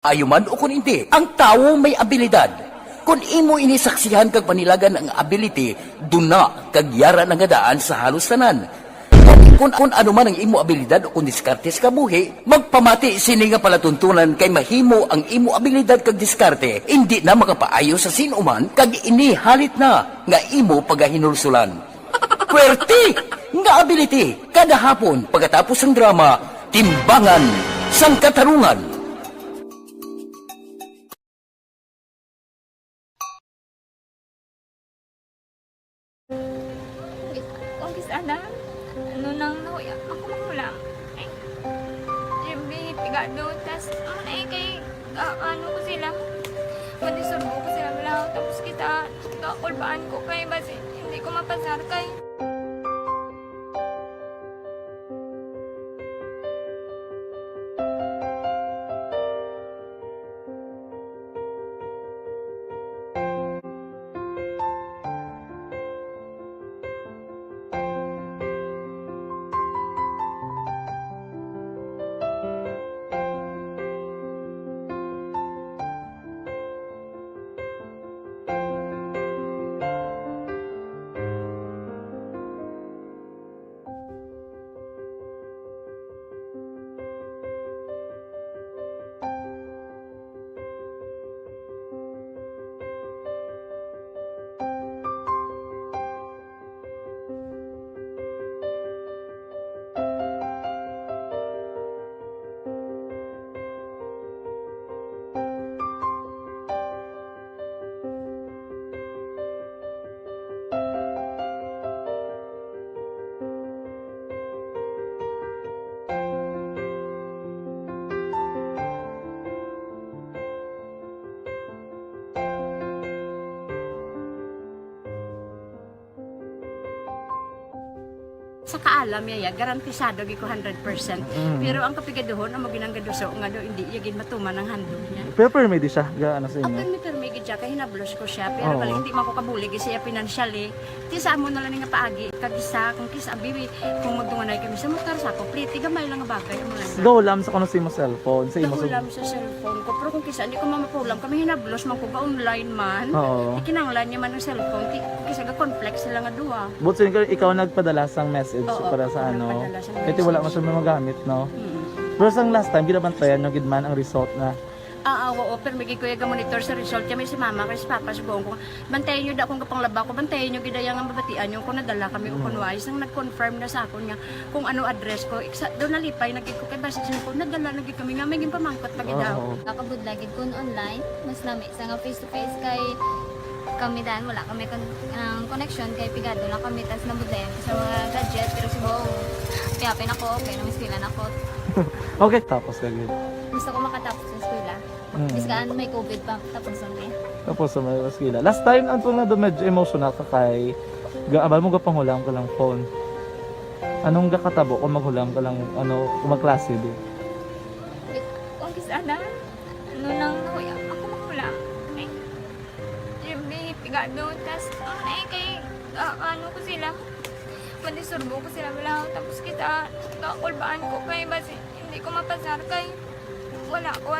Ayuman o kun hindi, ang tao may abilidad. Kung imo inisaksihan kag panilagan ang ability, duna kag yara nga daan sa halos tanan. Kung ano man ang imo abilidad o kung diskartes ka buhi, magpamati sini nga palatuntunan kay mahimo ang imo abilidad kag diskarte, hindi na makapaayo sa sinuman kag inihalit na nga imo pagahinulsulan. Pwerte nga ability, kada hapon pagkatapos ng drama, Timbangan sang Katarungan. Sana, ano nang nahuya, ako magulang. Ay, siyempre, pigado, tas, kay, ano ko sila, madisurbo ko sila lang, tapos kita, kakulbaan ko kay, basi, hindi ko mapasar kay. Sa kaalam yaya, garantisado gi ko 100%. Pero ang kapigaduhon, ang maginanggaduso, nga do, hindi yagin matuman ang handog niya. Pero permedi siya, gaano sa inyo? Ang permigid siya, kaya hinablos ko siya. Pero bali, hindi man ko kabulig siya financially. Tisa mo na lang nga paagi, kagisa, kung kisa, bibi, kung magdunganay kami sa motor sa ako, pliti, gamay lang nga bagay. Gawlam sa kano sa imo cellphone, sa imo Gahulam sa cellphone ko. Pero kung kisa, hindi ko mamapulam. Kami hinablos, man ko ba online man. Oo. Ikinanglan niya man ang cellphone. Kisa ga complex sila nga duwa. But so, ikaw nagpadala sang message para sa ano. nagpadala siya ng Kasi wala message. man siya magamit, no? Hmm. Pero sang last time, ginabantayan nyo gidman ang result na. Oo, pero may kuya monitor sa result kami si mama kasi si papa si buong ko. Bantayan nyo da kung kapang laba ko, bantayan nyo gidayang ang babatian nyo kung nadala kami o kunwais nang nag-confirm na sa akon nga kung ano address ko. Doon nalipay, nagkik ko kay basta ko, nadala nagkik kami nga, may pamangkot lagi daw. Oo. Kakabudlagid kun online, mas lami sa nga face to face kay kami dahil wala kami connection kay pigado lang kami tas nabudlayan sa mga gadget pero si buong piyapin ako, okay na miskilan ako. Okay, tapos kagid. Gusto ko makatapos sa eskwela. Biskaan may COVID pa tapos kami. Tapos sa may maskila. Last time, ang na do medyo emotional ka kay gaabal mo gapanghulam ka lang phone. Anong gakatabo kung maghulam ka lang, ano, kung magklase di? Kung sana, ano nang nahuya, ako magulang. Ay, siyempre, pigado, tas, kay, ano ko sila, madisurbo ko sila lang, tapos kita, kakulbaan ko kay, basi, hindi ko mapasar kay, wala ko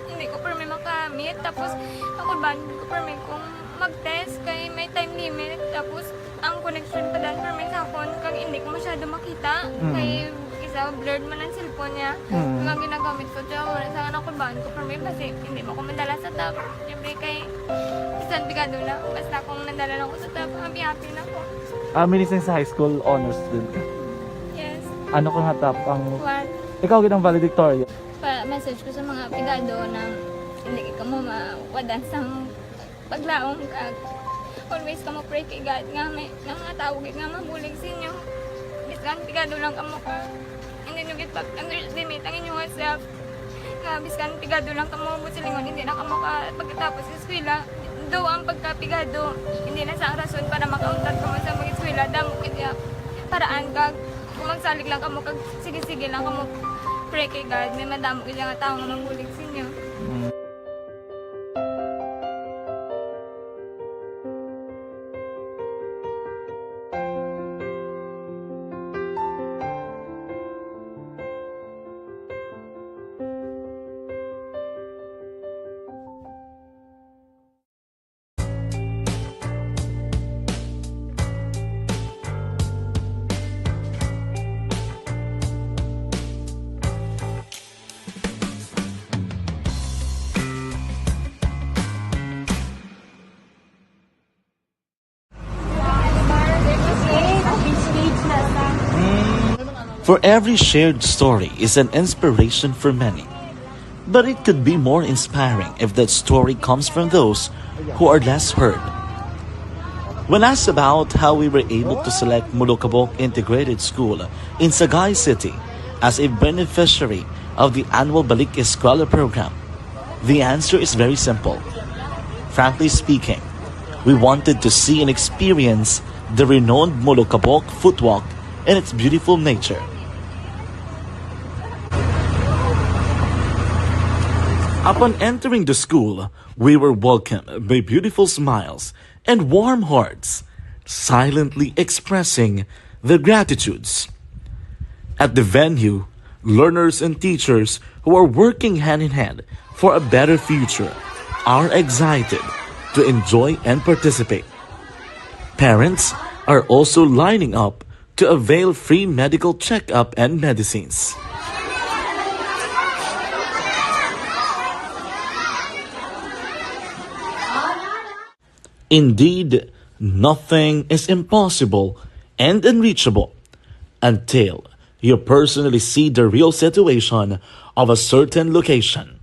hindi ko permi makamit, tapos, kakulbaan ko permi kung mag-test kay may time limit, tapos, ang connection pa dan permi sa akon, kag hindi ko masyado makita, kay, isa, blurred man ang cellphone niya, mga ginagamit ko siya, wala sa nakulbaan ko permi, kasi hindi mo ko madala sa tab, siyempre kay, isang bigado lang, basta kung nadala lang ko sa tab, happy na ako. Minising sa high school honors student ka. Yes. Ano kang hatap ang... What? Ikaw ginang valedictorian. Message ko sa mga pigado na hindi ka mo mawadan sa paglaong kag always ka mo pray kay God nga may mga tawag nga mabulig sa inyo. Biskan pigado lang ka mo ka. Hindi nyo git pag-underestimate ang inyong self. Nga biskan pigado lang ka mo busilingon hindi na ka mo ka pagkatapos sa eskwela. Do ang pagkapigado hindi na sa rason para makauntat ka mo sa mga eskwela damo kaya paraan kag kung magsalig lang ka mo kag sige-sige lang ka mo pray kay God, may madamo kaya nga tao nga mabulig sa inyo. For every shared story is an inspiration for many. But it could be more inspiring if that story comes from those who are less heard. When asked about how we were able to select Mulukabok Integrated School in Sagay City as a beneficiary of the annual Balik Eskwela program, the answer is very simple. Frankly speaking, we wanted to see and experience the renowned Mulukabok footwalk in its beautiful nature. Upon entering the school, we were welcomed by beautiful smiles and warm hearts, silently expressing their gratitudes. At the venue, learners and teachers who are working hand in hand for a better future are excited to enjoy and participate. Parents are also lining up to avail free medical checkup and medicines. Indeed, nothing is impossible and unreachable until you personally see the real situation of a certain location.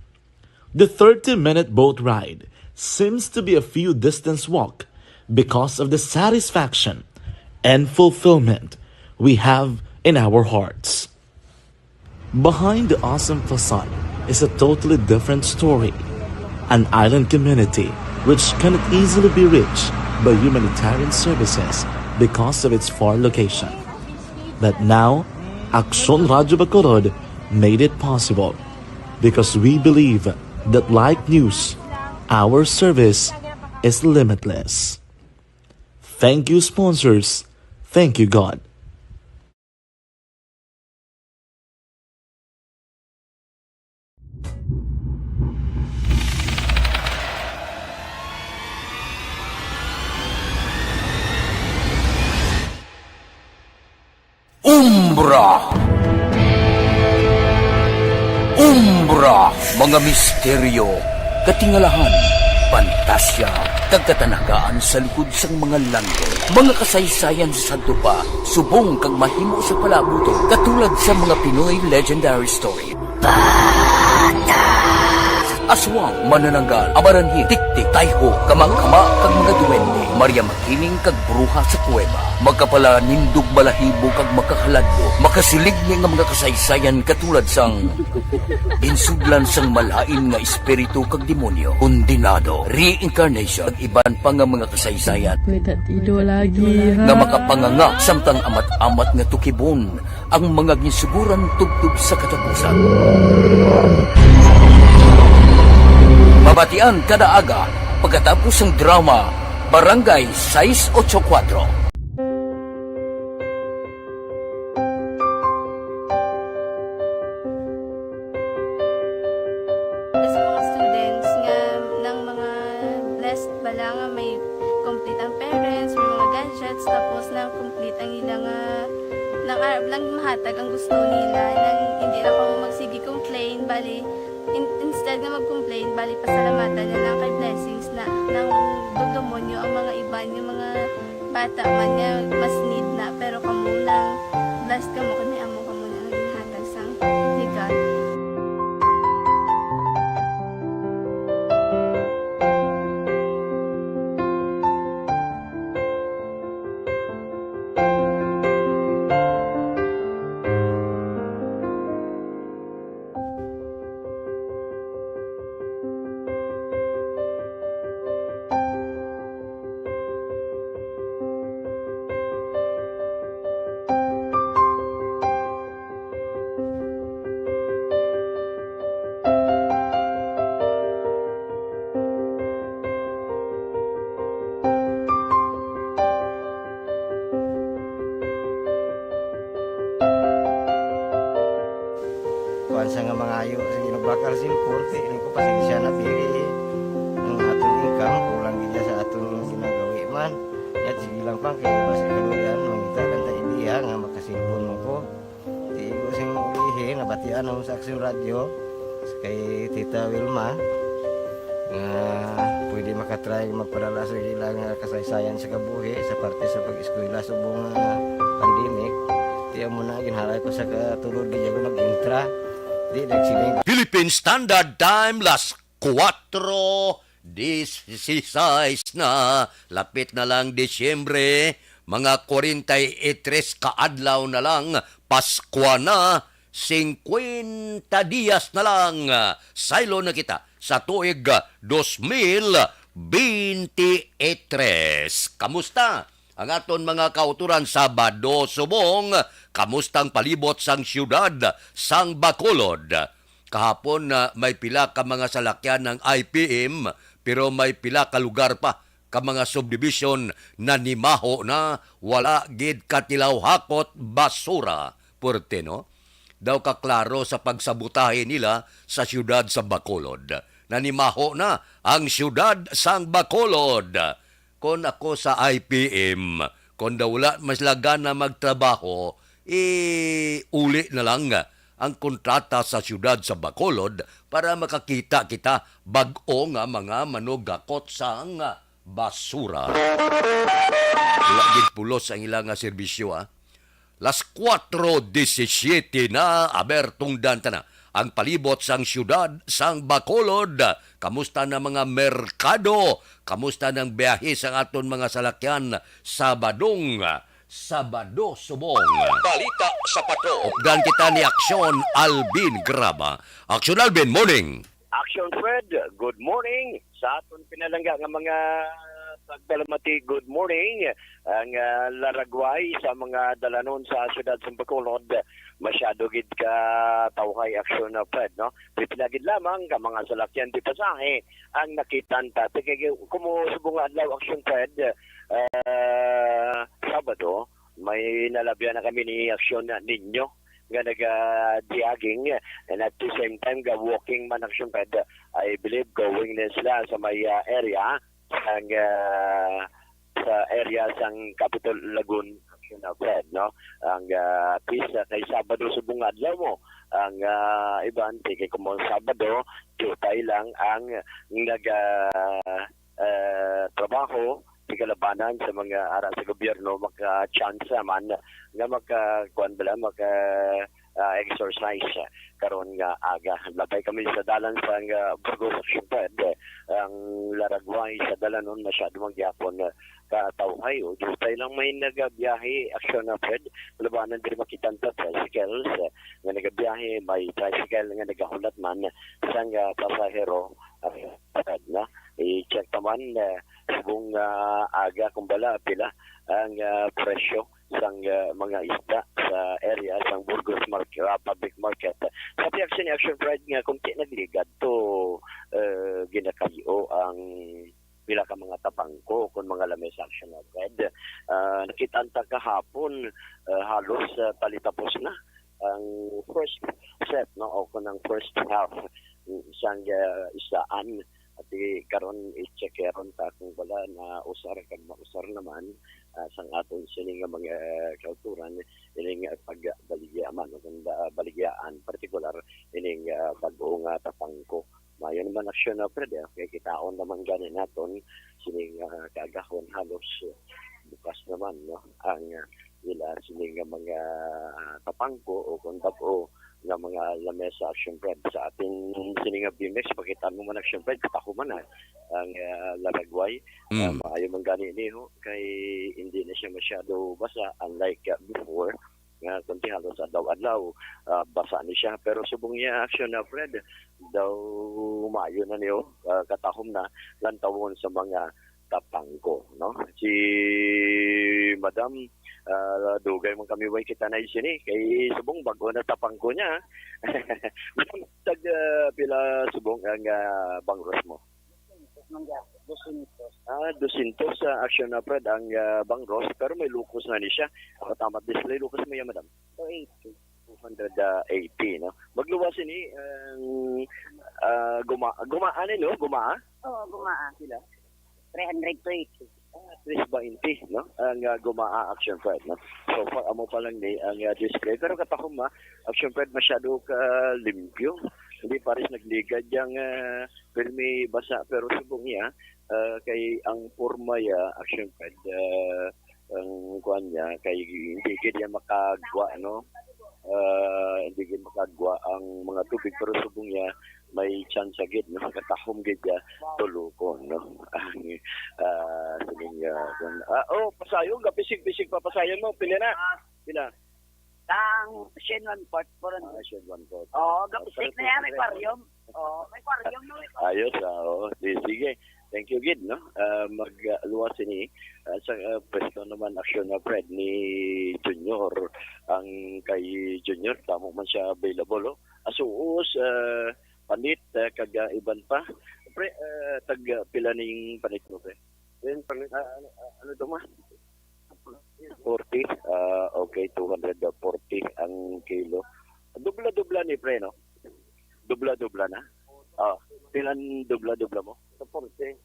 The 30-minute boat ride seems to be a few distance walk because of the satisfaction and fulfillment we have in our hearts. Behind the awesome facade is a totally different story. An island community which cannot easily be reached by humanitarian services because of its far location. But now, Aksyon Radio Bacolod made it possible because we believe that like news, our service is limitless. Thank you, sponsors. Thank you, God. Umbra! Umbra! Mga misteryo, katingalahan, pantasya, kagkatanagaan sa likod sang mga langit. Mga kasaysayan sa Santo Pa, subong kag mahimo sa palabuto, katulad sa mga Pinoy legendary story. Aswang, manananggal, amaranhi, tiktik, tayho, kamang-kama, kag mga duwende, Maria Makining kag bruha sa kuweba, magkapala nindog balahibo kag makahaladlo, makasilig ni nga mga kasaysayan katulad sang insudlan sang malain nga espiritu kag demonyo, kondinado, reincarnation, kag iban pa nga mga kasaysayan nga makapanganga samtang amat-amat nga tukibon ang mga ginsuguran tugtog sa katapusan. Mabatian kada aga pagkatapos ng drama Barangay 684. Sa mga students nga ng mga blessed bala nga may complete ang parents, may mga gadgets, tapos na complete ang ilang lang mahatag ang gusto nila nang hindi na ako magsigi complain, bali instead nga mag-complain, bali pasalamatan na lang kay blessings na nang demonyo ang mga iba yung mga bata man nga mas need na, pero kamo lang blessed kamo kami amo kamo na ang hatag sang ni God. Kuan sa nga mga ayo sa ginubakal silpur kay ini ko pasensya na pili ang atong income kulang gid sa atong ginagawi man at sige lang pang kay basi kaluyan mangita kan ta idea nga makasilpon mo ko di ko sing ulihi nabatian ang sa Aksyon Radio kay Tita Wilma nga pwede makatry magpadala sa ilang kasaysayan sa kabuhi sa parte sa pag-eskwela subong pandemic Tiyan mo na, ginhalay ko sa katulog, di ako nag-intra. Di, nagsiling. Philippine Standard Time, las 4:16 na. Lapit na lang Disyembre, mga 43 kaadlaw na lang, Pasko na, 50 dias na lang. Saylo na kita sa tuig 2023. Kamusta ang aton mga kauturan Sabado subong? Kamustang palibot sang siyudad sang Bacolod? Kahapon na may pila ka mga salakyan ng IPM, pero may pila ka lugar pa ka mga subdivision na nimaho na, wala gid katilaw hakot basura. Porte, no? Daw kaklaro sa pagsabutahe nila sa siyudad sa Bacolod. Nanimaho na ang siyudad sang Bacolod. Kung ako sa IPM, kung daw wala mas laga na magtrabaho, uli na lang ang kontrata sa siyudad sa Bacolod para makakita kita bag-o nga mga manugakot sang basura. Wala gid pulos ang ilang nga serbisyo, ha? Las 4:17 na, abertong danta na ang palibot sang siyudad sang Bacolod. Kamusta na mga merkado? Kamusta ng biyahe sang aton mga salakyan Sabado subong? Balita sa pato. Updan kita ni Aksyon Alvin Graba. Aksyon Alvin, morning. Action Fred, good morning. Sa aton pinalangga nga mga pagdalamati, good morning. Ang laragway sa mga dalanon sa siyudad sa Bacolod, masyado gid ka tawhay action na Fred, no? Pipilagid lamang ka mga salakyan di pasahe ang nakitan ta. Kumusubong adlaw action Fred, Sabado, may nalabyan na kami ni action ninyo nga nag-diaging and at the same time walking man action Fred. I believe going na sila sa may area ang sa area sang Capital Lagoon action na Fred, no? Ang peace kay Sabado subong adlaw mo ang iban kay kumon Sabado tutay lang ang trabaho kalabanan sa mga ara sa gobyerno maka-chance man nga maka-kuan bala exercise karon nga aga. Labay kami sa dalan sa Burgos Action Fred. Ang laragway sa dalanon masyado magyapon katawhay o justay lang may nagabiyahe action na Fred. Labanan din makitang tricycles nga nagabiyahe, may tricycle nga nagahulat man sang pasahero na i-check naman subong aga kumbala pila ang presyo sang mga isda sa area sang Burgos Public Market. Sa action Fred nga kung nagligat to ginakayo ang pila ka mga tabangko kung mga lames action na Fred. Nakita ta kahapon halos talitapos na ang first set, no, o kung ang first half sang isaan at karon i-check karon ta kung wala na usar kag mausar naman sang aton sining nga mga kauturan ining pagbaligyaman o baligyaan partikular ining bag-o nga tapangko. Mayon naman aksyon na Fred, kay kitaon naman gani naton sining kagahon halos bukas naman, no, ang ila sining nga mga tapangko o kung bag-o nga mga lamesa action Fred sa ating sininga BMX pakita mo man action Fred katahuman na ang laragway maayo man gani niho kay hindi na siya masyado basa unlike before nga kunti halos adlaw basa ni siya pero subong niya action na Fred daw maayo na niyo katahom na lantawon sa mga tapangko, no? Si Madam dugay man kami way kita na isini kay subong bago na tapangko niya. Tag pila subong ang bangros mo. 200 sa action na Fred ang bangros pero may lukos na ni siya. Tama display lukos mo yan Madam. 280, no? Magluwas ni gumaan no? Gumaa? Oo, gumaa. Sila? 320. 320, no? Ang gumaa action Fred, no? So, amo pa lang ni ang display. Pero katahom action Fred masyado ka limpyo. Hindi pares nagligad yung filmi basa. Pero subong niya, kay ang forma ya action Fred, ang kuan niya kay hindi gid niya makagwa no. Hindi gid makagwa ang mga tubig pero subong niya may chance gid no katahom gid niya tulukon no. Sining pasayo gapisig-pisig pa pasayon mo pila na. Pila. Ang Shen 1 Port po rin. Shed 1 court. Oo, gapisik na yan, may aquarium. Oo, may aquarium no. Ayos, sige. Thank you, Gid, no? Magluwas ini sa pwesto naman aksyon na Fred ni Junior. Ang kay Junior, tamo man siya available, oh. Asuos, panit, kag iban pa. Pre, tag pila ning panit mo, pre? Then, panit, ano to ma? 40, okay, 240 ang kilo. Dubla-dubla ni pre, no? Dubla-dubla na. Pilan dubla-dubla mo? 240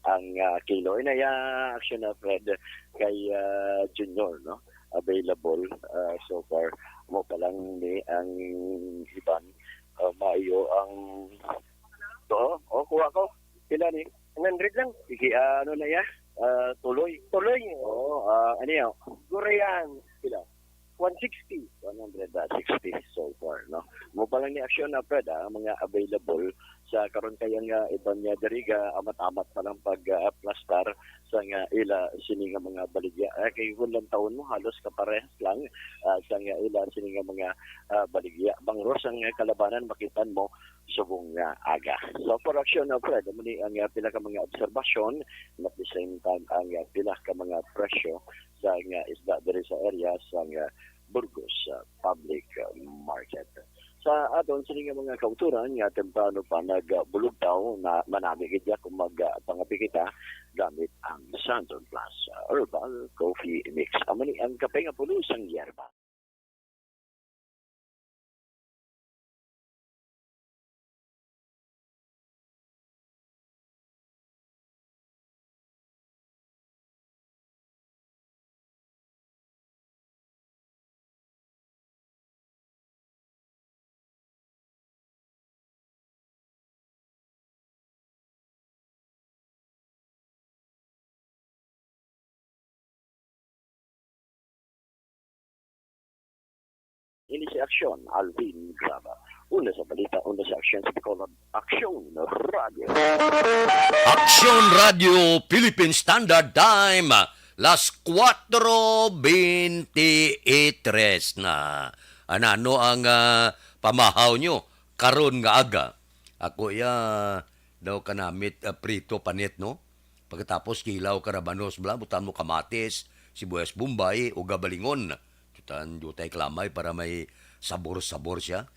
ang kilo. Inaya action na Fred kay Junior, no? Available so far. Mo pa lang ni ang iban. Maayo ang kuha ko. Pila ni? 100 lang. Sige, ano na ya? Tuloy. Oo, ano yan? Korean. Pila? 160 so far, no? Mo pa lang ni action na Fred, mga available sa karon kayang iban niya diriga amat-amat pa lang plastar sa nga ila sini nga mga baligya. Kay lang taon mo halos kaparehas lang sa nga ila sini nga mga baligya. Bangros ang kalabanan makitan mo subong nga aga. So for action na Fred, muli ang pila ka mga obserbasyon at the same time ang pila ka mga presyo sa nga isda diri sa area sa nga Burgos Public Market. Sa aton sini nga mga kauturan nga temprano pa nagbulog daw na manami gid kung magpangapi kita gamit ang Santon Plus Herbal Coffee Mix. Amani ang kape nga puno sang yerba. Ini si Aksyon, Alvin Graba. Una sa balita, una sa aksyon sa Bacolod. Aksyon Radio. Aksyon Radio Philippine Standard Time. Las 4:23 na. Ano ang pamahaw nyo? Karon nga aga. Ako daw kanamit prito panit, no? Pagkatapos kilaw karabanos, bla, butan mo kamatis, sibuyas Bombay o gabalingon. Jutay klamay para may sabor-sabor siya.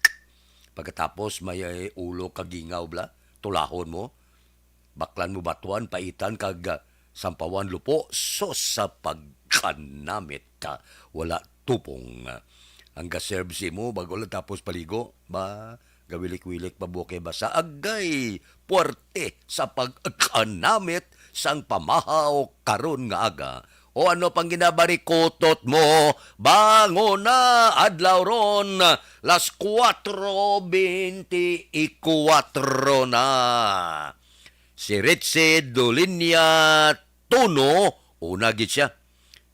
Pagkatapos may ulo kagingaw bla, tulahon mo. Baklan mo batuan, paitan kag sampawan lupo. So sa pagkanamit wala tupong. Ang gaservsi mo bago lang tapos paligo, ba gawilik-wilik pabuke ba sa agay puwerte sa pagkanamit sang pamahaw karon nga aga. O ano pang ginabarikotot mo? Bango na adlaw ron. Las 4:24 na. Si Ritzy Dolinia Tuno, una gid siya.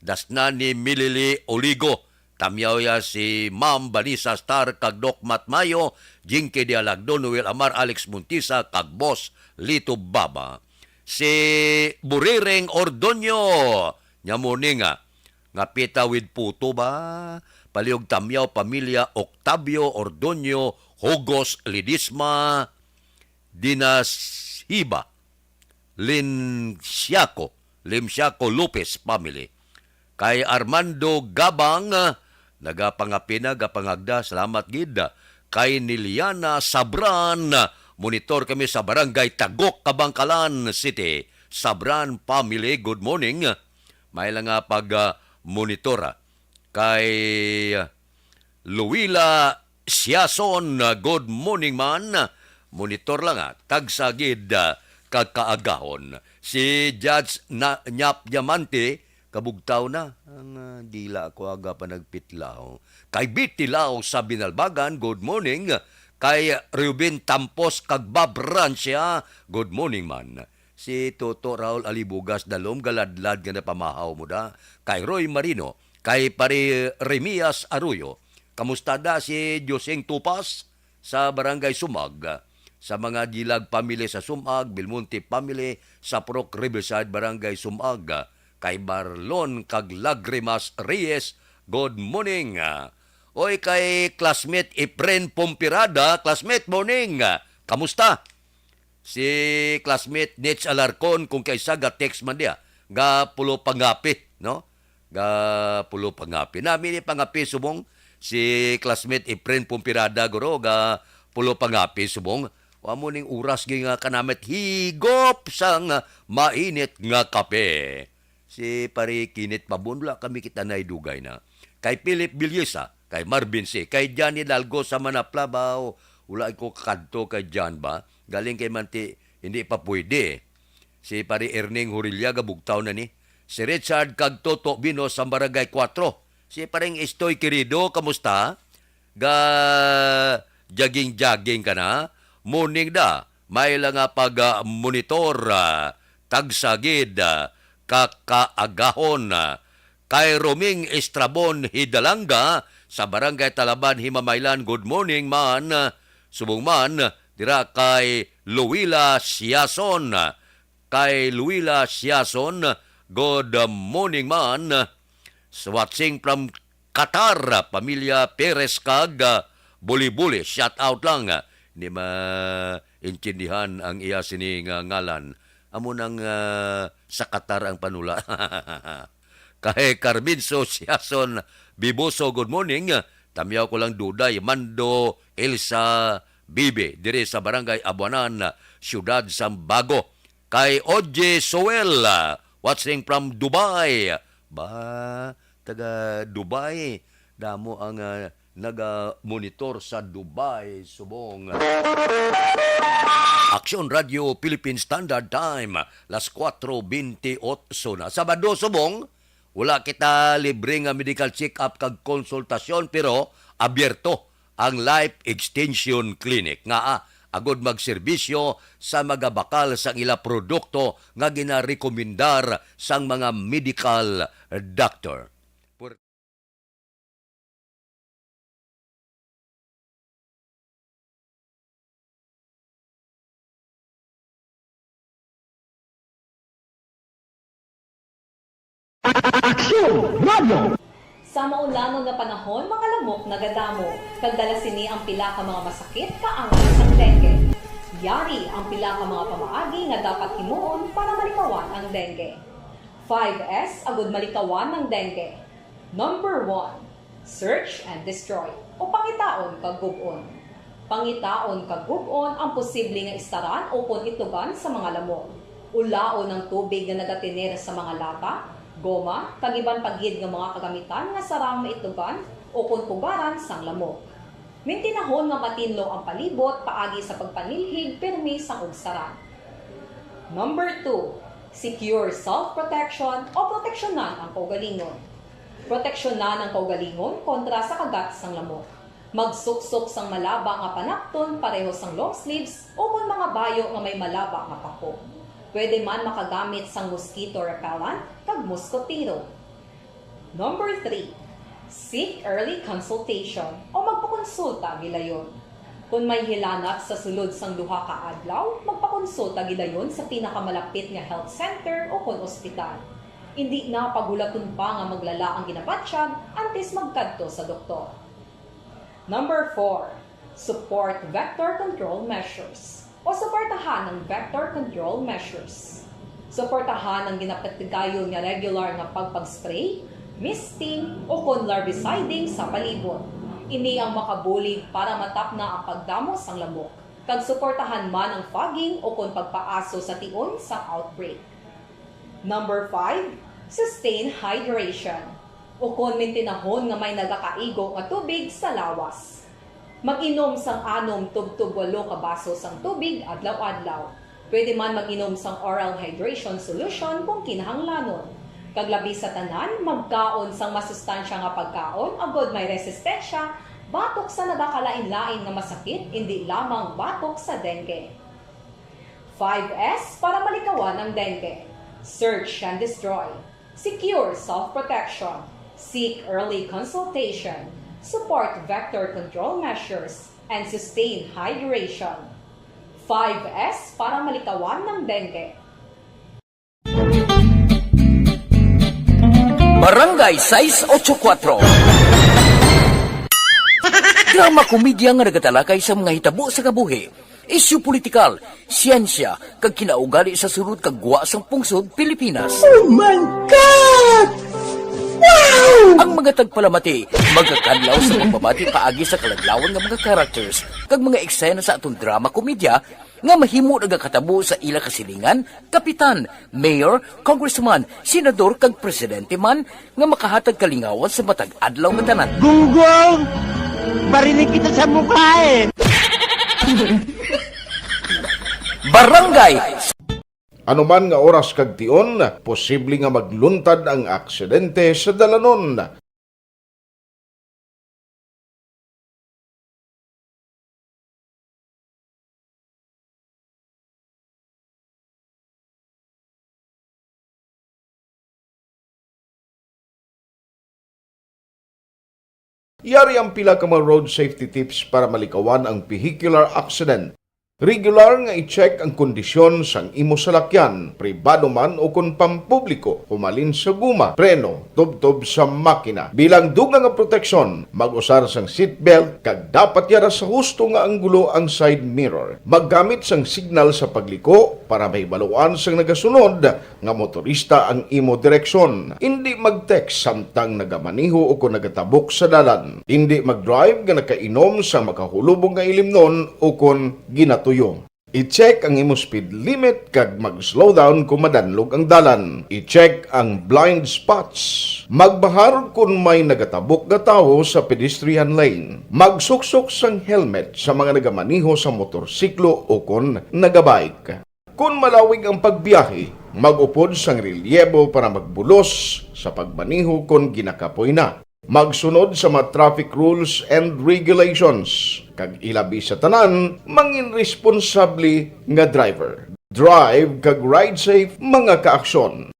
Dasna ni Milili Oligo. Tamyaw ya si Ma'am Vanessa Star kag Doc Matmayo. Jinky Dialagdo, Noel Amar, Alex Muntisa kag Boss Lito Baba. Si Burireng Ordonio. Nyamuni nga pita with puto ba? Paliog Tamyaw, Pamilya, Octavio, Ordonio, Hugos, Lidisma, Dinasiba, Limsiaco Lopez family. Kay Armando Gabang, nagapangapina, gapangagda, salamat gid. Kay Niliana Sabran, monitor kami sa Barangay Tagok, Kabangkalan City. Sabran family, good morning. May lang nga pag-monitora kay Luwila Siason, good morning man. Monitor lang tagsagid kagkaagahon. Si Judge Nyap Diamante, kabugtaw na. Ang dila ko aga pa nagpitlaw. Kay Bitilaw sa Binalbagan, good morning. Kay Ruben Tampos Kagbabran siya, good morning man. si Toto Raul Alibugas dalom galadlad nga napamahaw mo da, kay Roy Marino, kay pari Remias Arroyo, kamusta da si Joseng Tupas sa Barangay Sumag, sa mga Gilag family sa Sumag, Belmonte family sa Proc Riverside Barangay Sumag, kay Barlon kag Lagrimas Reyes, good morning. Oy kay classmate Efren Pompirada, classmate morning. Kamusta? Si classmate Nets Alarcon kung kaysa ga text man dia, ga pulo pangapi, no? Ga pulo pangapi. Nami ni pangapi subong si classmate Efren Pompirada guro ga pulo pangapi subong. Wa mo ning oras gi nga kanamit higop sang mainit nga kape. Si pari Kinit Pabunla kami kita naidugay na. Kay Philip Bilyesa, kay Marvin C., kay Johnny Dalgo sa Manaplabaw, wala ko kakadto kay John ba? Galing kay Manti, hindi pa pwede. Si pari Erning Hurilya, gabugtaw na ni. Si Richard Kagtoto Bino sa Barangay 4. Si paring Estoy Querido, kamusta? Ga jogging-jogging ka na? Morning da, may lang nga pag-monitor, tagsagid, kakaagahon, kay Roming Estrabon Hidalanga sa Barangay Talaban, Himamaylan, good morning man. Subong man, dira kay Luwila Siason. Kay Luwila Siason, good morning man. Watching from Qatar, pamilya Perez kag Buli-Buli, shout out lang. Hindi maintindihan ang iya sining ngalan. Amo nang sa Qatar ang panula. Kay Carminso Siason Biboso, good morning. Tamyaw ko lang duday, Mando Elsa Bibe, dire sa Barangay Abuanan, Siyudad Sambago. Kay Oje Soel, watching from Dubai. Ba, taga Dubai. Damo ang naga-monitor sa Dubai, subong. Aksyon Radio Philippine Standard Time, las 4:28 na. Sabado, subong, wala kita libre nga medical check-up kag konsultasyon, pero abierto ang Life Extension Clinic. Nga agod magserbisyo sa magabakal sang ila produkto nga ginarekomendar sang mga medical doctor. Sa maulamon nga panahon, mga lamok nagadamo, kagdala sini ang pila ka mga masakit kaangat sang dengue. Yari ang pila ka mga pamaagi nga dapat himuon para malikawan ang dengue. 5S agud malikawan ng dengue. Number 1, search and destroy o pangitaon kag gub-on. Pangitaon kag gub-on ang posible nga istaran o kon itugan sa mga lamok. Ulaon ng tubig nga nagatiner sa mga lata, goma, kagiban pagid nga mga kagamitan nga sarang maitugan o kung pugaran sang lamok. Mintinahon nga matinlo ang palibot paagi sa pagpanilhig permi sang ugsaran. Number 2, secure self-protection o proteksyonan ang kaugalingon. Proteksyonan ang kaugalingon kontra sa kagat sang lamok. Magsuksok sang malaba nga panakton pareho sang long sleeves o kung mga bayo nga may malaba nga pako. Pwede man makagamit sang mosquito repellent kag mosquitero. Number 3, seek early consultation o magpakonsulta gilayon. Kung may hilanat sa sulod sang duha ka adlaw, magpakonsulta gilayon sa pinakamalapit nga health center o kon ospital. Hindi na pagulaton pa nga maglala ang ginabatsyag antes magkadto sa doktor. Number 4, support vector control measures o suportahan ng vector control measures. Suportahan ang ginapatigayon nga regular nga pagpag-spray, misting o kon larviciding sa palibot. Ini ang makabulig para matap na ang pagdamo sang lamok. Kag suportahan man ang fogging o kon pagpaaso sa tion sa outbreak. Number 5, sustain hydration o kon mintinahon nga may nagakaigo nga tubig sa lawas. Mag-inom sang 6 tub-tub 8 ka baso sang tubig adlaw-adlaw. Pwede man mag-inom sang oral hydration solution kung kinahanglanon. Kaglabi sa tanan, magkaon sang masustansya nga pagkaon agod may resistensya, batok sa nagakalain-lain nga masakit, hindi lamang batok sa dengue. 5S para malikawan ang dengue. Search and destroy. Secure self-protection. Seek early consultation. Support vector control measures and sustain hydration. 5S para malikawan ng dengue. Barangay 684. Drama komedya nga nagatalakay sa mga hitabo sa kabuhi, isyu politikal, siyensya, kag kinaugali sa surut kag guwa sang pungsod Pilipinas. Oh my God! Wow! Ang mga tagpalamati, magkakadlaw sa pagbabati paagi sa kalaglawan ng mga characters kag mga eksena sa atong drama komedya nga mahimo nagakatabo sa ila kasilingan, kapitan, mayor, congressman, senador kag presidente man nga makahatag kalingawan sa matag adlaw nga tanan. Gunggong! Barinig kita sa mukha eh! Barangay Anuman nga oras kag tion, posible nga magluntad ang aksidente sa dalanon. Yari ang pila ka mga road safety tips para malikawan ang vehicular accident. Regular nga i-check ang kondisyon sang imo salakyan, pribado man o kung pampubliko, humalin sa guma, preno, tubtob sa makina. Bilang dugang nga proteksyon, mag-usar sang seatbelt, kag dapat yara sa husto nga anggulo ang side mirror. Maggamit sang signal sa pagliko para may baluan sang nagasunod nga motorista ang imo direksyon. Hindi mag-text samtang nagamaniho o kung nagatabok sa dalan. Hindi mag-drive nga nakainom sa makahulubong nga ilimnon o kung ginatuyo. I-check ang imo speed limit kag mag-slow down kung madanlog ang dalan. I-check ang blind spots. Magbahar kung may nagatabok nga tawo sa pedestrian lane. Magsuksok sang helmet sa mga nagamaniho sa motorsiklo o kung nagabike. Kung malawig ang pagbiyahe, mag-upod sang relyebo para magbulos sa pagbaniho kung ginakapoy na. Magsunod sa mga traffic rules and regulations. Kag ilabi sa tanan, mangin responsable nga driver. Drive kag ride safe mga kaaksyon.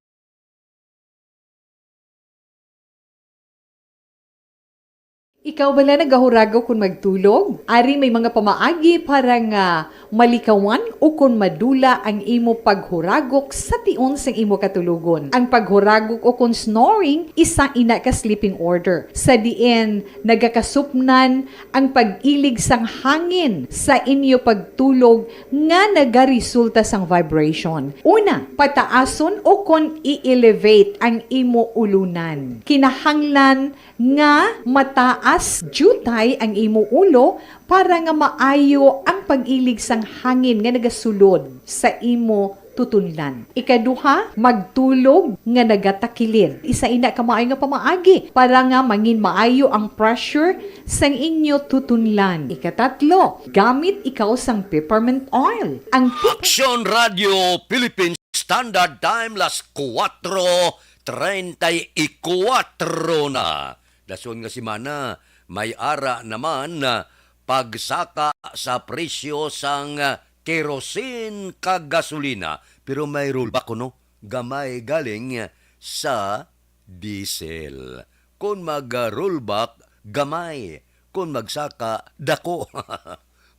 Ikaw bala nagahuragaw kung magtulog? Ari may mga pamaagi para nga malikawan o kung madula ang imo paghuragok sa tion sang imo katulugon. Ang paghuragok o kung snoring, isa ina ka sleeping order. Sa diin, nagakasupnan ang pag-ilig sang hangin sa inyo pagtulog nga nagaresulta sang vibration. Una, pataason o kung i-elevate ang imo ulunan. Kinahanglan nga mataas jutay ang imo ulo para nga maayo ang pag-ilig sang hangin nga nagasulod sa imo tutunlan. Ikaduha, magtulog nga nagatakilid. Isa ina ka maayo nga pamaagi para nga mangin maayo ang pressure sang inyo tutunlan. Ikatatlo, gamit ikaw sang peppermint oil. Ang Action Radio Philippines Standard Time las 4:34 na. Dason nga si Mana, may ara naman na pagsaka sa presyo sang kerosene kag gasolina. Pero may rollback no, gamay galing sa diesel. Kung mag-rollback, gamay. Kung magsaka, dako.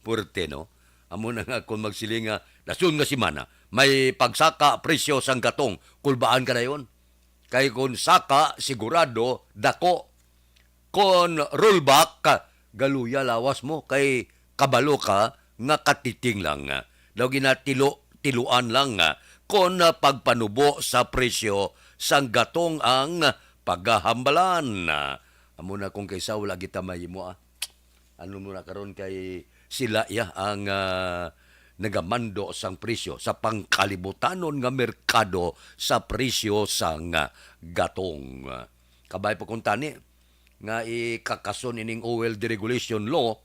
Purte no? Amo na nga kung magsilinga, dason nga si Mana, may pagsaka presyo sang gatong, kulbaan ka na yun. Kay kung saka, sigurado, dako. Kung rollback, galuya lawas mo kay kabalo ka nga katiting lang. Daw ginatiluan lang kung pagpanubo sa presyo sang gatong ang paghahambalan. Amo na kung kaysa wala kita mahimo ano mo na karon kay sila ang nagamando sang presyo sa pangkalibutanon nga merkado sa presyo sang gatong. Kabay po kung tani nga ikakason ining oil deregulation law,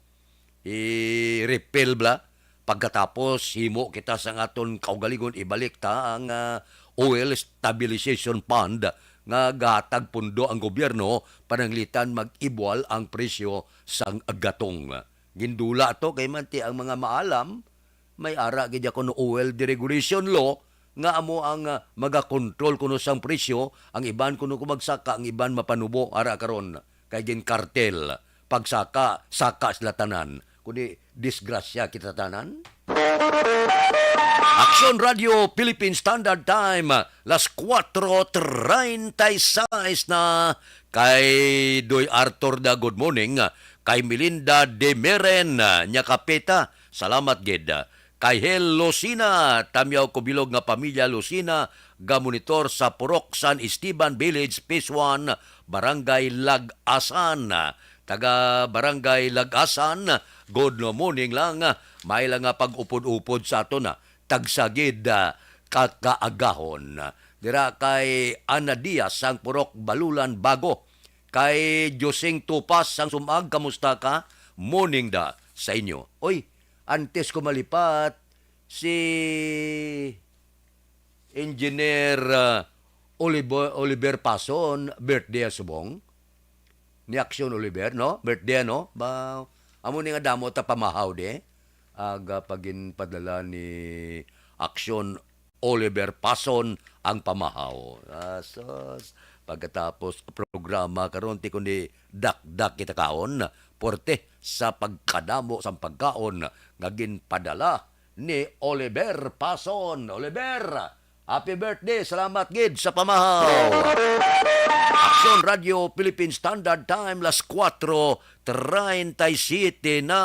i-repeal bla, pagkatapos himo kita sa aton kaugaligon ibalik ta ang oil stabilization fund nga gatag pundo ang gobyerno pananglitan mag-ibwal ang presyo sang gatong. Gindula to kay manti ang mga maalam may ara gid kuno oil deregulation law nga amo ang magakontrol kuno sang presyo, ang iban kuno kumagsaka, ang iban mapanubo ara karon kay gin kartel pagsaka saka sila tanan kundi disgrasya kita tanan. Action Radio Philippine Standard Time las 4:36 na kay Doy Arthur da good morning, kay Melinda de Meren nya kapeta salamat gid, kay Hel Lucina tamyaw ko bilog nga pamilya Lucina ga monitor sa Purok San Esteban Village Phase 1 Barangay Lagasan, taga Barangay Lagasan good morning lang, may lang nga pag-upod-upod sa ato na tagsagid kakaagahon. Dira kay Ana Diaz sang Purok Balulan Bago, kay Josing Tupas sang Sumag, kamusta ka? Morning da sa inyo. Oy, antes ko malipat si Engineer Oliver Pason, birthday subong ni Action Oliver, no? Birthday, no? Ba, amo ni nga damo ta pamahaw de. Aga pagin padala ni Action Oliver Pason ang pamahaw. Asos, pagkatapos programa karon ti kundi dak-dak kita kaon porte sa pagkadamo sa pagkaon ngagin padala ni Oliver Pason. Oliver, happy birthday, salamat gid sa pamahaw. Action Radio Philippine Standard Time las 4:37 na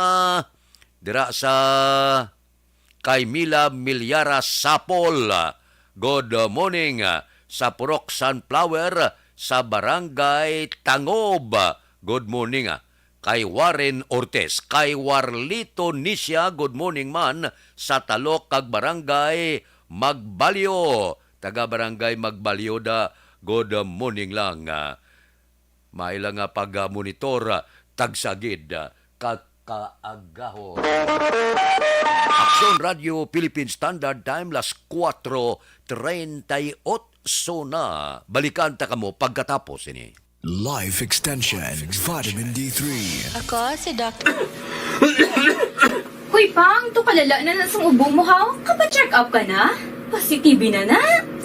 dira sa kay Mila Milyara Sapol. Good morning sa Purok Sunflower sa Barangay Tangob. Good morning kay Warren Ortez, kay Warlito Nisya. Good morning man sa Talok kag Barangay Magbalyo, taga Barangay Magbalyo da. Good morning lang. Mailang nga pag-monitor tagsagid kakaagahon. Action Radio Philippine Standard Time las 4:38 na. Balikan ta kamo pagkatapos ini. Life Extension Vitamin D3. Ako si Dr. Hoy, Pang, to kalala na sa ubo mo, ha? Kapa-check up ka na? Positive na na?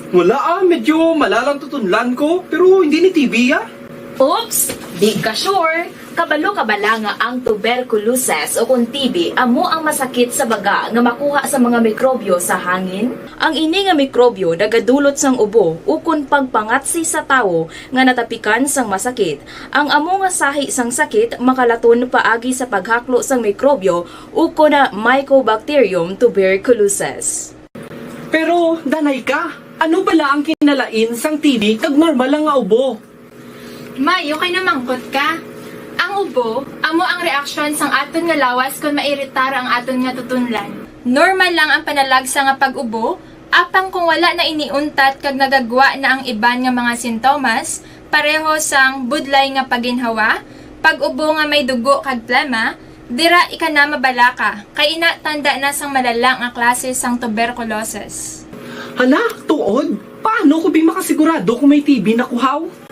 Wala medyo malalang tutunlan ko, pero hindi ni TB Oops! Di ka sure. Kabalo-kabala nga ang tuberculosis o kung TB amo ang masakit sa baga nga makuha sa mga mikrobyo sa hangin. Ang ini nga mikrobyo nagadulot sang ubo ukon pagpangatsi sa tawo nga natapikan sang masakit. Ang amo nga sahi sang sakit makalaton paagi sa paghaklo sang mikrobyo ukon na Mycobacterium tuberculosis. Pero, danay ka, ano bala ang kinalain sang TB kag normal lang nga ubo? Mayo kay namangkot ka. Ang ubo, amo ang reaksyon sang aton nga lawas kung mairitar ang aton nga tutunlan. Normal lang ang panalagsa nga pag-ubo, apang kung wala na iniuntat kag nagagwa na ang iban nga mga sintomas, pareho sang budlay nga paginhawa, pag-ubo nga may dugo kag plema, dira ika na mabala ka, kay ina tanda na sang malalang nga klase sang tuberculosis. Hala, tuod? Paano ko makasigurado kung may TB na kuhaw?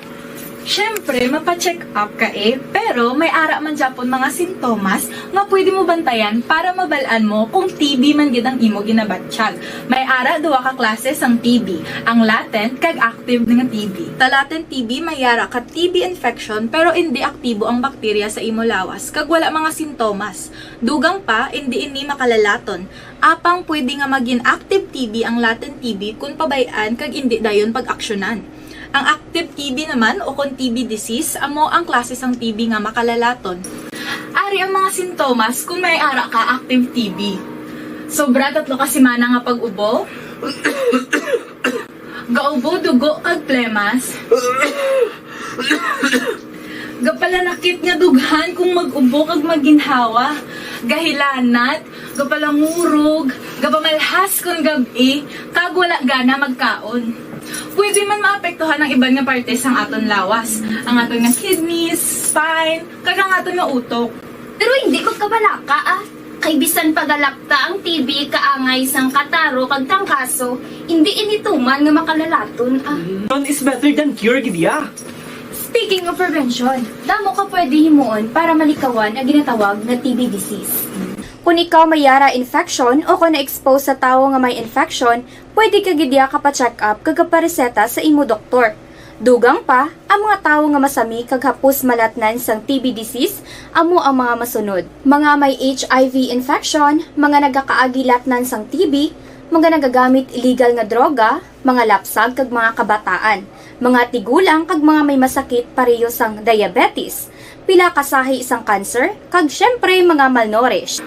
Siyempre, mapacheck up ka pero may ara man Japon mga sintomas nga pwede mo bantayan para mabalaan mo kung TB man gid ang imo ginabatsyag. May ara duwa ka klase sang TB, ang latent kag active nga TB. Ta latent TB may ara ka TB infection pero hindi aktibo ang bakterya sa imo lawas kag wala mga sintomas. Dugang pa hindi ini makalalaton. Apang pwede nga maging active TB ang latent TB kung pabayaan kag hindi dayon pag-aksyonan. Ang active TB naman o kung TB disease, amo ang klase sang TB nga makalalaton. Ari ang mga sintomas kung may ara ka active TB. Sobra 3 ka semana nga pag-ubo. Gaubo, dugo, kag plemas. Gapalanakit nga dughan kung mag-ubo kag maginhawa. Gahilanat, gapalangurog, gapamalhas kung gabi, kag wala gana magkaon. Pwede man maapektuhan ang iban nga parte sang aton lawas. Ang aton nga kidneys, spine, kag ang aton nga utok. Pero hindi magkabalaka Kay bisan pagalakta ang TB kaangay sang kataro kag tangkaso, hindi inituman nga makalalaton None is better than cure, gidya. Speaking of prevention, damo ka pwede himuon para malikawan ang ginatawag na TB disease. Kung ikaw may yara infection o kung na-expose sa tao nga may infection, pwede ka gidya ka-check up kagapareseta sa imo doktor. Dugang pa, ang mga tao nga masami kag hapos malatnan sang TB disease, amo ang mga masunod. Mga may HIV infection, mga nagakaagilatnan sang TB, mga nagagamit illegal nga droga, mga lapsag kag mga kabataan, mga tigulang kag mga may masakit pareho sang diabetes, pila kasahi isang cancer, kag syempre mga malnourished.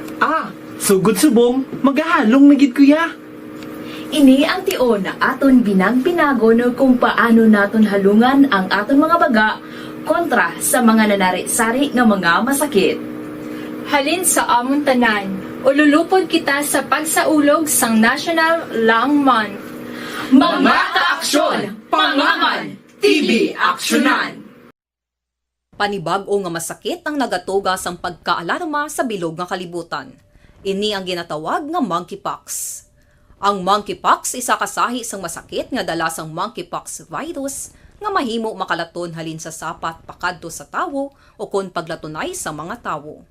Sugod subong, magahalong nagid kuya. Ini ang tion na aton binag-binago no kung paano naton halungan ang aton mga baga kontra sa mga nanari-sari nga mga masakit. Halin sa amon tanan, ululupod kita sa pagsaulog sang National Lung Month. Mga kaaksyon, pangangan, TB aksyonan. Panibag-o nga masakit ang nagatuga sang pagkaalarma sa bilog nga kalibutan. Ini ang ginatawag nga monkeypox. Ang monkeypox isa kasahi sang masakit nga dala sang monkeypox virus nga mahimo makalaton halin sa sapat pakadto sa tawo o kon paglatunay sa mga tawo.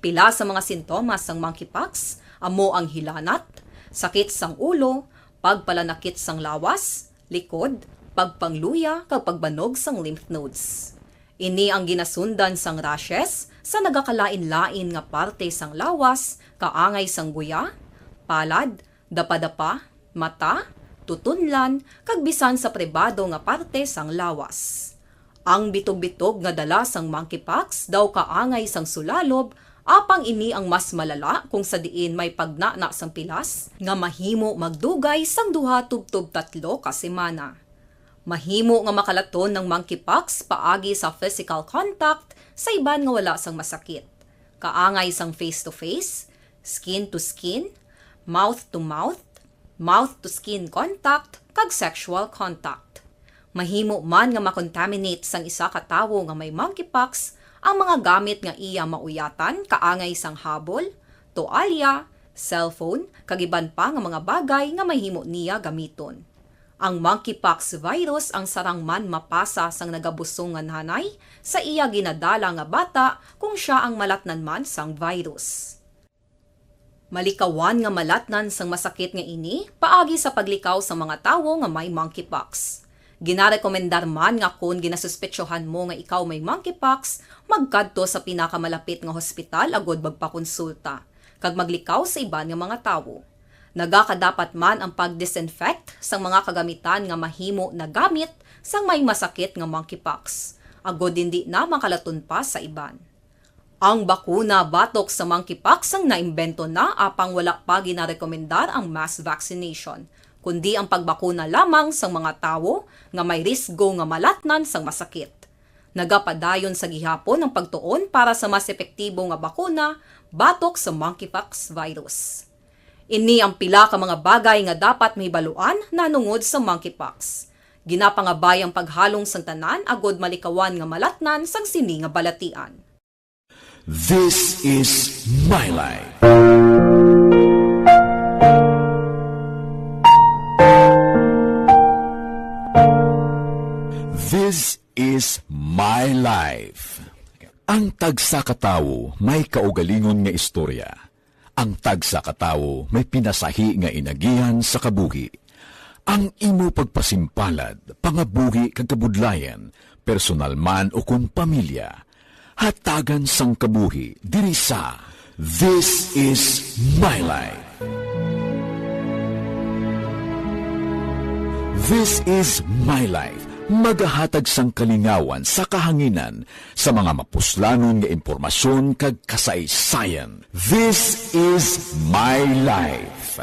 Pila sa mga sintomas sang monkeypox amo ang hilanat, sakit sang ulo, pagpalanakit sang lawas, likod, pagpangluya kag pagbanog sang lymph nodes. Ini ang ginasundan sang rashes sa nagakalain-lain nga parte sang lawas, kaangay sang guya, palad, dapa-dapa, mata, tutunlan, kag bisan sa pribado nga parte sang lawas. Ang bitog-bitog nga dala sang monkeypox daw kaangay sang sulalob, apang ini ang mas malala kung sa diin may pagnana sang pilas nga mahimo magdugay sang 2 tubtob 3 ka semana. Mahimo nga makalaton ng monkeypox paagi sa physical contact sa iban nga wala sang masakit. Kaangay sang face-to-face, skin-to-skin, mouth-to-mouth, mouth-to-skin contact, kag sexual contact. Mahimo man nga makontaminate sang isa ka tawo nga may monkeypox ang mga gamit nga iya mauyatan kaangay sang habol, toalya, cellphone, kag iban pa nga mga bagay nga mahimo niya gamiton. Ang monkeypox virus ang sarang man mapasa sang nagabusong nga nanay sa iya ginadala nga bata kung siya ang malatnan man sang virus. Malikawan nga malatnan sang masakit nga ini paagi sa paglikaw sa mga tawo nga may monkeypox. Ginarekomendar man nga kung ginasuspetsyohan mo nga ikaw may monkeypox, magkadto sa pinakamalapit nga hospital agod magpakonsulta, kag maglikaw sa iban nga mga tawo. Nagakadapat man ang pag-disinfect sang mga kagamitan nga mahimo na gamit sang may masakit nga monkeypox, agod hindi na makalaton pa sa iban. Ang bakuna batok sa monkeypox ang naimbento na apang wala pa ginarekomendar ang mass vaccination, kundi ang pagbakuna lamang sa mga tawo nga may risgo nga malatnan sang masakit. Nagapadayon sa gihapon ang pagtuon para sa mas epektibo nga bakuna batok sa monkeypox virus. Ini ang pila ka mga bagay nga dapat mahibaluan nanungod sa monkeypox. Ginapangabay ang paghalong sang tanan agod malikawan nga malatnan sang sini nga balatian. This is my life. This is my life. Ang tagsa ka tawo may kaugalingon nga istorya. Ang tagsa ka tawo may pinasahi nga inagihan sa kabuhi. Ang imo pagpasimpalad, pangabuhi kag kabudlayan, personal man o kung pamilya, hatagan sang kabuhi diri sa This is my life. This is my life. Magahatag sang kalingawan sa kahanginan sa mga mapuslanon nga impormasyon kag kasaysayan. This is my life.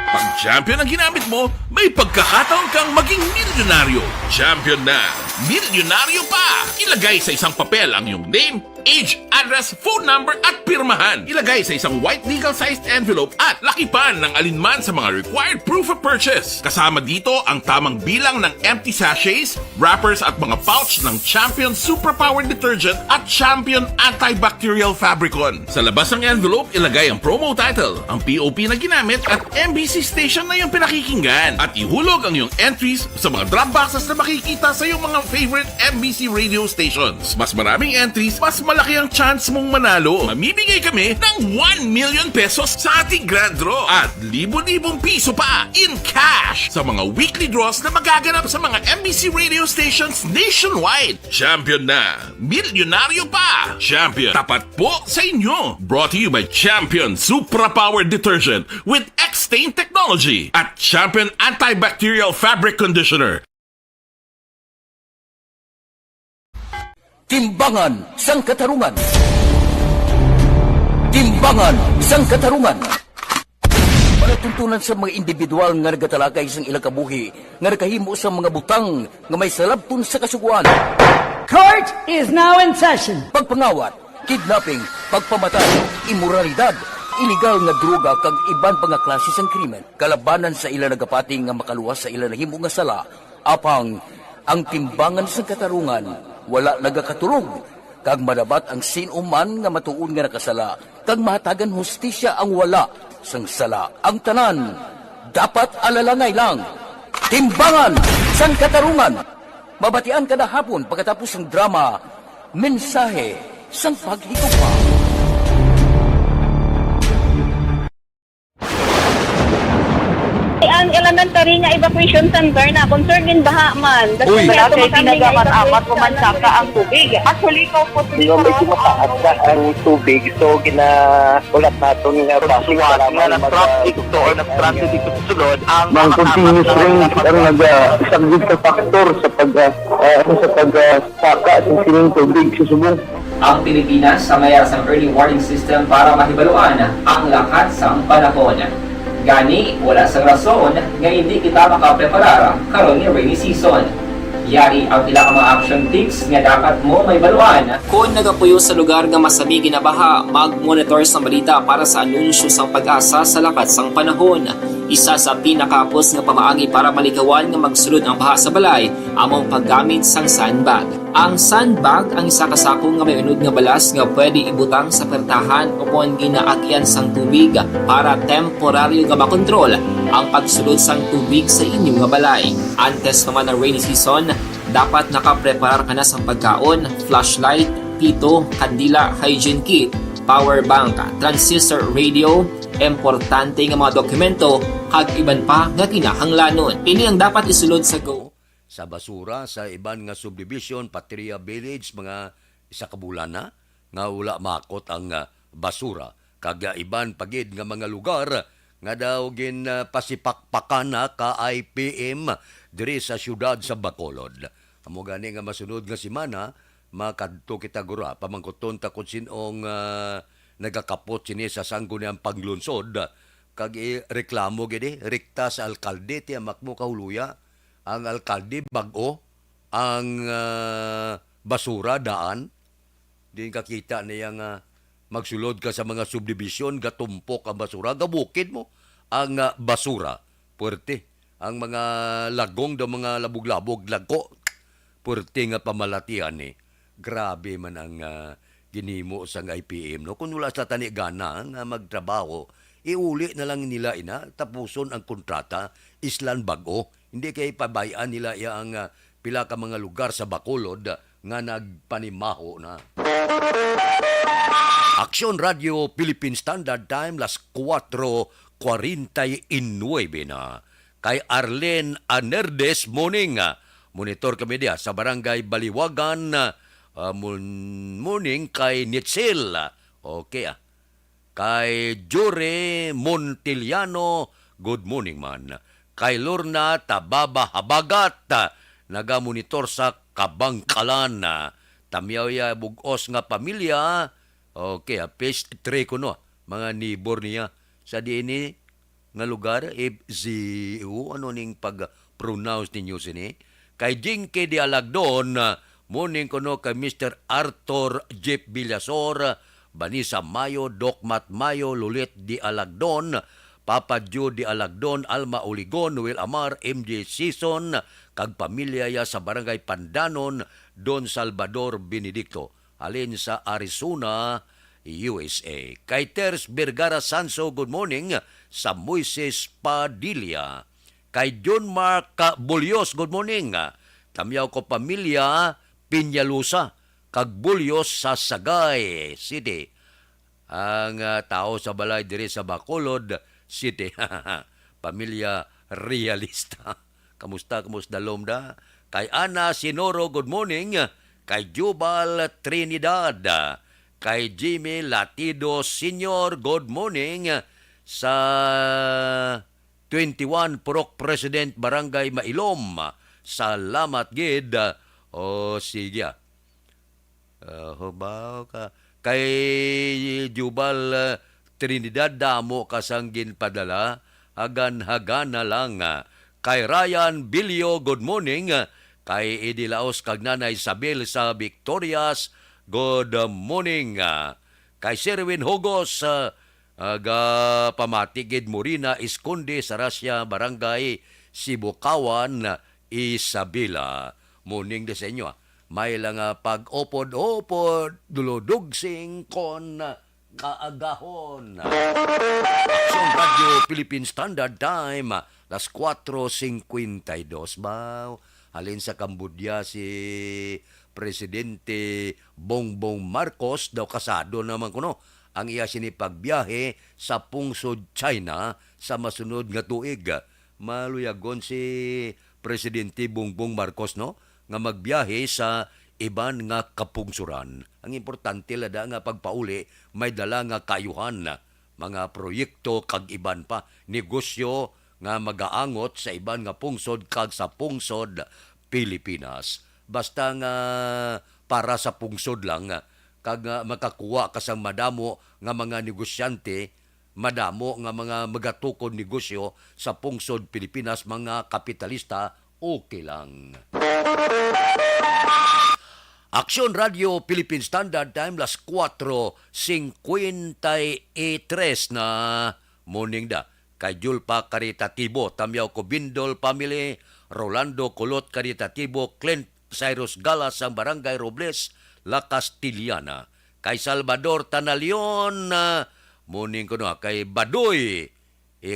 Pag champion ang ginamit mo, may pagkakataon kang maging milyonaryo. Champion na! Milyonaryo pa! Ilagay sa isang papel ang iyong name, age, address, phone number at pirmahan. Ilagay sa isang white legal-sized envelope at lakipan ng alinman sa mga required proof of purchase. Kasama dito ang tamang bilang ng empty sachets, wrappers at mga pouch ng Champion Superpower Detergent at Champion Antibacterial Fabricon. Sa labas ng envelope, ilagay ang promo title, ang POP na ginamit at MBC station na yung pinakikinggan. At ihulog ang iyong entries sa mga drop boxes na makikita sa iyong mga favorite MBC radio stations. Mas maraming entries, mas malaki ang chance mong manalo. Mamimigay kami ng 1 million pesos sa ating grand draw at libo-libong piso pa in cash sa mga weekly draws na magaganap sa mga MBC radio stations nationwide. Champion na, milyonaryo pa. Champion, tapat po sa inyo. Brought to you by Champion Supra Power Detergent with X-Stain Technology at Champion Antibacterial Fabric Conditioner. Timbangan sang katarungan. Timbangan sang katarungan. Panatuntunan sa mga individual nga nagatalakay sang ilang kabuhi nga nakahimo sa mga butang nga may salabton sa kasuguan. Court is now in session. Pagpangawat, kidnapping, pagpamatay, imoralidad, illegal nga droga kag iban pa nga klase sang krimen. Kalabanan sa ilang nagapati nga makaluwas sa ilang nahimo nga sala, apang ang timbangan sa katarungan wala nagakatulog, kag madabat ang sinuman nga matuon nga nakasala, kag mahatagan hustisya ang wala sang sala. Ang tanan, dapat alalangay lang. Timbangan sang katarungan. Mabatian kada hapon pagkatapos ng drama, mensahe sang paghigugma. Ang elementary nga evacuation center na concern din baha man. Uy, kasi pinagamat-amat pumansaka ang tubig. Actually, ko po Yung medyo mataas na ang tubig, so ginaulat natin nga basuhan nga nag-traffic to or nag-traffic dito sa sulod. Ang continuous rain ang nag-subject sa factor sa pagsaka sa sining tubig sa subong. Ang Pilipinas sa mayroon sa early warning system para mahibaluan ang lakat sa panahon. Gani, wala sa rason nga hindi kita makapreparar karon ni rainy season. Yari ang pila ka mga action tips nga dapat mo may baluan. Kung nagapuyo sa lugar nga masabi ginabaha, mag-monitor sa balita para sa anunsyo sang pag-asa sa lakat sang panahon. Isa sa pinakapos nga pamaagi para malikawan nga magsulod ang baha sa balay, among paggamit sang sandbag. Ang sandbag ang isa kasakong nga may unod nga balas nga pwede ibutang sa pertahan upon ginaagyan sang tubig para temporaryo nga makontrol ang pagsulod sang tubig sa inyong nga balay. Antes naman ng rainy season, dapat nakapreparar ka na sa pagkaon, flashlight, pito, kandila, hygiene kit, power bank, transistor radio, importante nga mga dokumento, kag iban pa nga kinahanglanon. Ini ang dapat isulod sa go. Sa basura, sa iban nga subdivision, Patria Village, mga isa ka bulan na, nga wala makot ang basura. Kag iban pagid nga mga lugar, nga daw gin pasipakpakan na ka IPM diri sa syudad sa Bacolod. Amo gani nga masunod nga semana, makadto kita gura, pamangkuton ta kung sinong nagakapot sini sa sanggo niyang panglunsod, kag reklamo gini, rikta sa alkalde, tiyamak mo kahuluya, ang alkalde bag-o, ang basura daan, din kakita niya nga magsulod ka sa mga subdivision, gatumpok ang basura, gabukid mo ang basura, puwerte. Ang mga lagong daw mga labog-labog, lago, puwerte nga pamalatian grabe man ang ginimo sa IPM. No? Kung wala sa tani gana nga magtrabaho, iuli na lang nila tapuson ang kontrata, islan bago. Hindi kay pabayaan nila ang pila ka mga lugar sa Bacolod nga nagpanimaho na. Aksyon Radio Philippine Standard Time, las 4:49 na. Kay Arlen Anerdes, morning. Monitor kami dia sa Barangay Baliwagan, morning kay Nitzel. Okay Kay Jure Montiliano, good morning man. Kay Lorna Tababa Habagat, naga-monitor sa Kabangkalan. Tamyaw bugos nga pamilya. Okay page 3 ko no. Mga neighbor niya sa diini nga lugar, FZU, ano ning pag-pronounce ninyo sini? Kay Jinky de Alagdon, Morning kuno kay Mr. Arthur Jeep Villasor, Vanessa Mayo, Docmat Mayo, Lulit Di Alagdon, Papa Joe Di Alagdon, Alma Oligon, Noel Amar, MJ Season, kag pamilya ya sa Barangay Pandanon, Don Salvador Benedicto, alin sa Arizona, USA. Kay Ters Vergara Sanso, good morning. Sa Moises Padilla. Kay John Mark Bulyos, good morning. Tamyaw ko pamilya Pinyalusa, kag Bulyos sa Sagay City. Ang tao sa balay diri sa Bacolod City. Pamilya realista. Kamusta Lomda? Kay Ana Sinoro, good morning. Kay Jubal Trinidad. Kay Jimmy Latido Senior, good morning. Sa 21 Purok President Barangay Mailom. Salamat gid. O sige. Hubaw ka. Kay Jubal Trinidad, damo kasanggin padala. Hagan-hagan na lang. Kay Ryan Bilio, good morning. Kay Edilaos kag Nanay Isabel sa Victorias, good morning. Kay Sherwin Hogos, aga pamatigid Morina Esconde sa Rasya Barangay Sibukawan, Isabela. Morning de sa inyo. May lang pag-opod-opod, duludugsing kon kaagahon. Action Radio Philippine Standard Time, las 4:52 ba? Halin sa Cambodia si Presidente Bongbong Marcos, daw kasado naman kuno ang iya sinipagbiyahe sa pungsod China sa masunod nga tuig. Maluyagon si Presidente Bongbong Marcos, no, nga magbiyahe sa iban nga kapungsuran. Ang importante lada nga pagpauli may dala nga kayuhan, mga proyekto kag iban pa negosyo nga magaangot sa iban nga pungsod kag sa pungsod Pilipinas. Basta nga para sa pungsod lang kag makakuha ka sang madamo nga mga negosyante, madamo nga mga magatukod negosyo sa pungsod Pilipinas, mga kapitalista, okay lang. Action Radio Philippine Standard Time, las 4:53 na morning da. Kay Julpa Caritatibo, Tamyaw ko Bindol Family, Rolando Kulot Caritatibo, Clint Cyrus Galas ang Barangay Robles, La Castiliana. Kay Salvador Tanalion, morning ko na. Kay Badoy,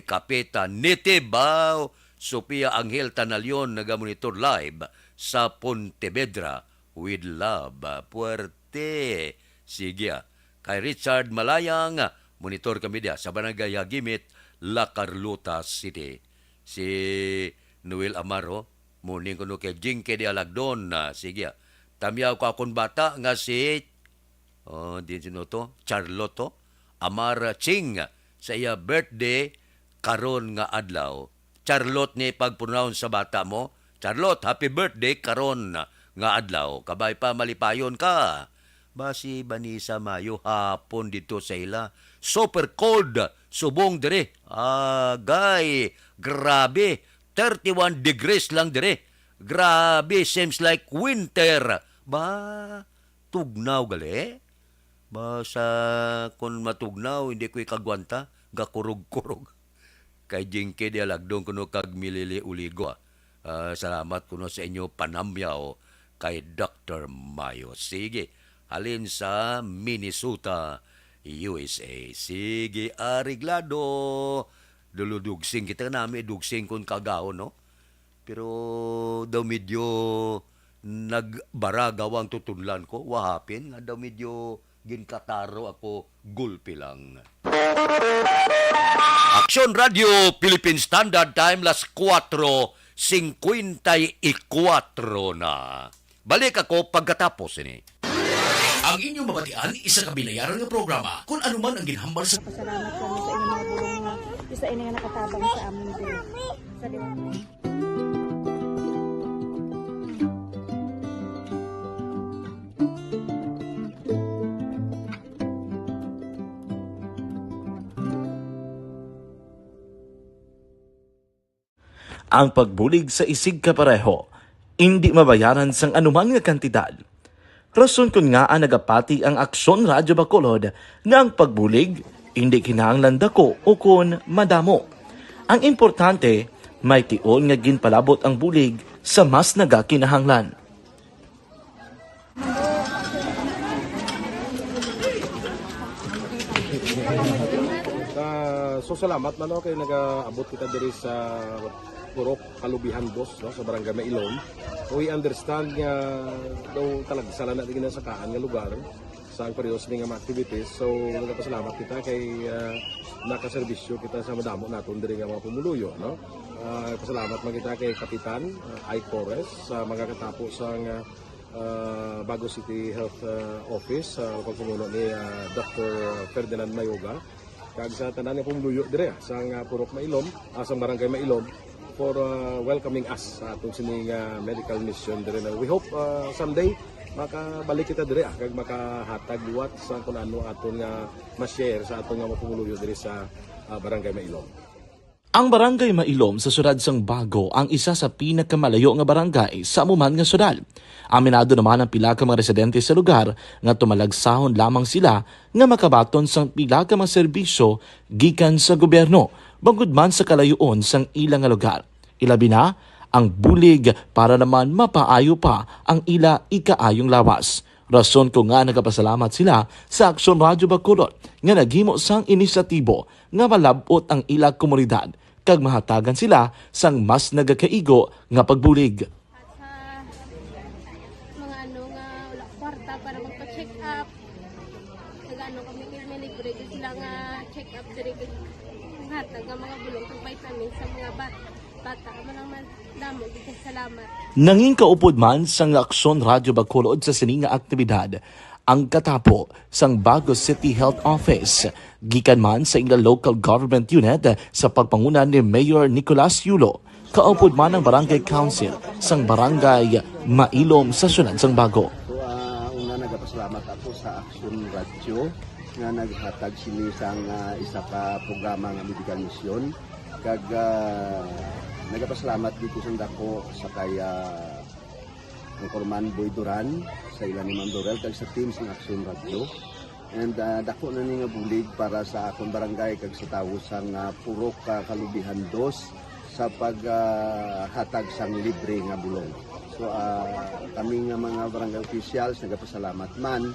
Kapita Nitibaw, Sophia Angel Tanalion, nagamonitor live sa Pontevedra. With love, puwerte. Sige. Kay Richard Malayang, monitor kami dia sa Barangay Hagimit, La Carlota City. Si Noel Amaro, morning ko no kay Jinke de Alagdon. Sige. Tamyaw ko akong bata nga si din sino to? Charlotte Amar Ching sa iya birthday karon nga adlaw. Charlotte ni pagpronounce sa bata mo. Charlotte, happy birthday karon nga adlaw. Kabay pa malipayon ka. Basi Vanessa Mayo hapon dito sa ila. Super cold. Subong dire. Agay. Grabe. 31 degrees lang dire. Grabe. Seems like winter. Ba, tugnaw gali. Basa kung matugnaw, hindi ko ikagwanta. Gakurog-kurog. Kay Jinke de Alagdon kuno kag Milili Uligo. Salamat kuno sa inyo panamyaw kay Dr. Mayo. Sige. Halin sa Minnesota, USA. Sige, ariglado. Duludugsing kita namin, dugsing kung kagao, no? Pero daw medyo nagbaragawang tutunlan ko, wahapin, nga daw medyo ginkataro ako, gulpi lang. Action Radio Philippine Standard Time, las 4:54 na. Balik ako pagkatapos ini. Ang inyong mabatian, isa kabilayaran ng programa kung ano man ang ginhambal sa... Pasalamat kami sa inyong mga bulong nga isa ini nga nakatabang sa amin din. Sa Ang pagbulig sa isig kapareho, hindi mabayaran sang anuman nga kantidad. Rason kun nga nagapati ang Aksyon Radyo Bacolod nga ang pagbulig hindi kinahanglan dako o kun madamo. Ang importante, may tion nga ginpalabot ang bulig sa mas nagakinahanglan. So salamat man kay nagaabot kita diri sa Purok Kalubihan Boss no sa Barangay Mailom. We understand nga daw talaga sala na digina sa kaan nga lugar sa periyos ni nga mga activities. So nagapasalamat kita kay nakaserbisyo kita sa madamo naton diri nga mga pumuluyo no. Pasalamat man kita kay Kapitan I. Torres sa magkakatapos sang Bago City Health Office sa pagpumuno ni Dr. Ferdinand Mayoga kag sa tanan nga pumuluyo dire sa Purok Mailom, sa Barangay Mailom for welcoming us sa atong sining medical mission dire. We hope someday makabalik kita dire kag makahatag liwat sa kun ano aton nga ma-share sa atong nga pumuluyo dire sa Barangay Mailom. Ang Barangay Mailom sa syudad sang Bago ang isa sa pinakamalayo nga barangay sa amuman nga syudad. Aminado naman ang pila ka mga residente sa lugar nga tumalagsahon lamang sila nga makabaton sang pila ka mga serbisyo gikan sa gobyerno bangod man sa kalayuon sang ilang nga lugar. Ilabi na ang bulig para naman mapaayo pa ang ila ikaayong lawas. Rason ko nga nagapasalamat sila sa Aksyon Radyo Bacolod nga naghimo sang inisyatibo nga malabot ang ila komunidad kag mahatagan sila sang mas nagakaigo nga pagbulig. Mga ano nga wala kwarta para magpa-check up. Nagano kami libre sila nga check up diri hatag nga mga bulong kag vitamin sa mga bata man damo dito salamat. Nanging kaupod man sang Aksyon Radyo Bacolod sa sining nga aktibidad ang katapo sang Bago City Health Office gikan man sa ila local government unit sa pagpanguna ni Mayor Nicolas Yulo. Kaupod man ang Barangay Council sang Barangay Mailom sa syudad sang Bago. So una nagapasalamat ako sa Aksyon Radyo nga naghatag sini sang isa ka programa nga medical mission kag nagapasalamat dito sa dako sa kaya ang Corman Boy Duran sa ilan ni Ma'am Dorel kag sa team sa Aksyon Radyo. And dako na ni nga bulig para sa akong barangay kag sa tawo sang Purok Kalubihan 2 sa paghatag sang libre nga bulong. So kami nga mga barangay officials nagapasalamat man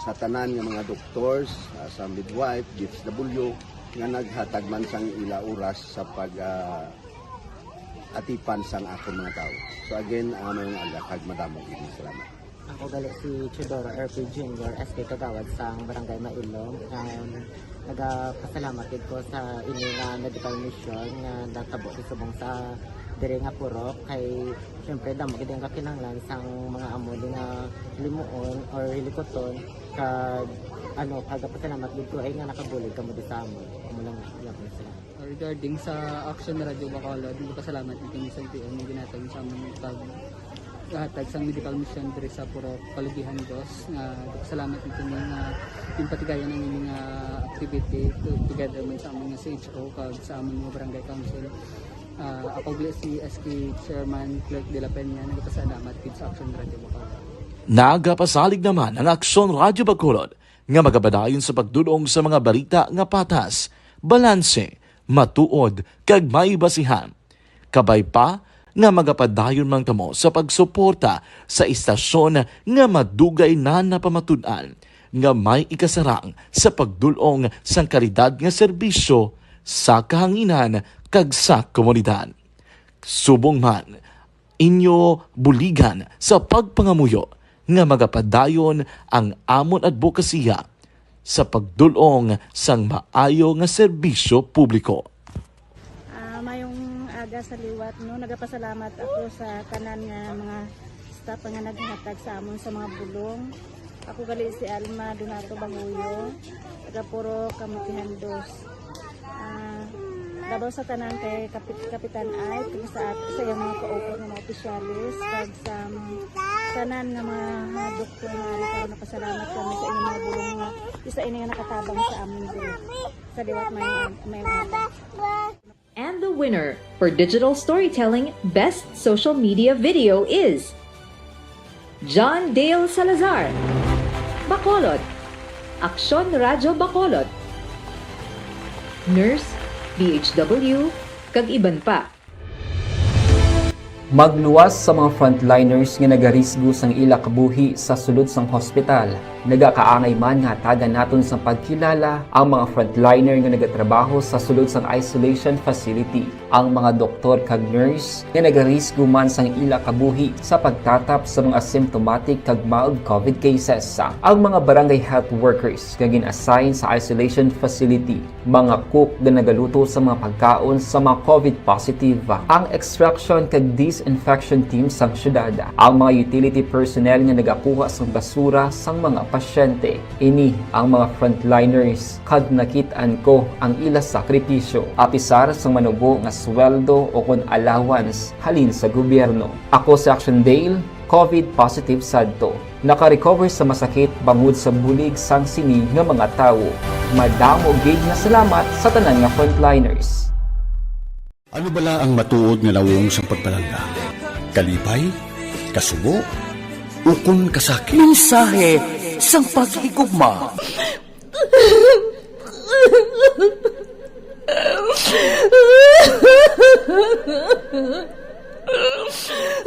sa tanan nga mga doctors, sa midwife, DSW nga naghatag man sang ila oras sa atipan sang akong mga tao. So again, mayong aga kag madamo gid salamat. Ako gali si Chidoro RP Jr. SK Kagawad sa Barangay Mailom. Nagapasalamat ko sa ini nga medical mission nga natabo sa subong sa diri nga Purok kay syempre damo gid ang kakinahanglan sang mga amo nga limuon or hilikoton kag pagapasalamat gid ko ay nga nakabulig kamo di sa amo. Amo lang yapon sila. Regarding sa Aksyon Radyo Bacolod, pasalamat din sa LTO ng ginatag sa aming paghatag sa medical mission diri sa Purok Kalubihan 2. Pasalamat din nga impatigayan ng mga activity together man sa aming CHO kag sa aming mga barangay council. Ako si SK Chairman Clerk de la Peña nagpasalamat din sa Aksyon Radyo Bacolod. Nagapasalig naman ang Aksyon Radyo Bacolod nga magabadayon sa pagdulong sa mga balita nga patas, balanse, matuod kag may basihan. Kabay pa nga magapadayon man kamo sa pagsuporta sa istasyon nga madugay na napamatud-an nga may ikasarang sa pagdulong sang kalidad nga serbisyo sa kahanginan kag sa komunidad. Subong man inyo buligan sa pagpangamuyo nga magapadayon ang amon advokasya sa pagdulong sang maayo nga serbisyo publiko. Mayong aga sa liwat no, nagapasalamat ako sa tanan nga mga staff nga naghatag sa amon sa mga bulong. Ako gali si Alma Donato Banguyo, taga Purok Kalubihan 2. Labaw sa tanan kay Kapitan Ay, sa iyang mga kaupo ng mga opisyalis, kag sa tanan nga mga doktor nga rin napasalamat kami sa inyong mga bulong nga isa ini nga nakatabang sa amin dito. Sa liwat may And the winner for Digital Storytelling Best Social Media Video is John Dale Salazar, Bacolod, Aksyon Radyo Bacolod, Nurse, BHW, kag iban pa. Magluwas sa mga frontliners nga nagarisgo sang ila kabuhi sa sulod sang hospital. Nagakaangay man nga tagan naton sa pagkilala ang mga frontliner nga nagatrabaho sa sulod sang isolation facility. Ang mga doktor kag nurse nga nagarisgo man sang ila kabuhi sa pagtatap sa mga asymptomatic kag mild COVID cases. Ang mga barangay health workers nga gin-assign sa isolation facility, mga cook nga nagaluto sa mga pagkaon sa mga COVID positive, ang extraction kag disinfection team sang syudad, ang mga utility personnel nga nagakuha sang basura sang mga pasyente. Ini ang mga frontliners kad nakitaan ko ang ila sakripisyo apisar sang manubo nga sweldo o kon allowance halin sa gobyerno. Ako si Action Dale, COVID positive sadto. Naka-recover sa masakit bangod sa bulig sang sinig nga mga tawo. Madamo gid na salamat sa tanan nga frontliners. Ano bala ang matuod nga lawong sa pagpalangga? Kalipay? Kasubo? Ukon kasakit? Mensahe sang paghigugma.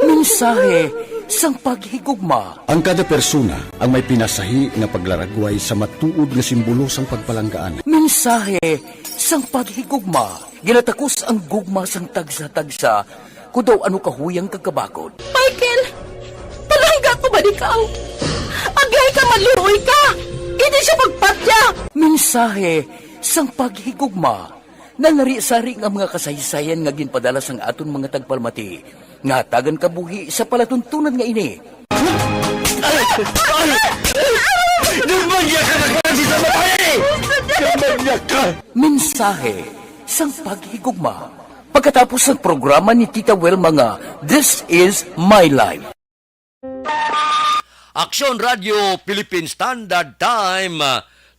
Mensahe sang paghigugma. Ang kada persona ang may pinasahi nga paglaragway sa matuod nga simbolo sang pagpalanggaan. Mensahe sang paghigugma. Ginatakos ang gugma sang tagsa-tagsa kung daw ano kahuyang kagkabakod. Michael! Palangga ko ba di ka? Agay ka, maluoy ka! Hindi siya magpatya! Mensahe sang paghigugma. Nanari-sari nga mga kasaysayan nga ginpadala sang aton mga tagpalmati. Nga tagan kabuhi sa palatuntunan nga ini. Dumagya ka na kasi sa babae! Dumagya ka! Mensahe sang paghigugma. Pagkatapos ng programa ni Tita Welma nga, This is My Life. Aksyon Radio Philippine Standard Time,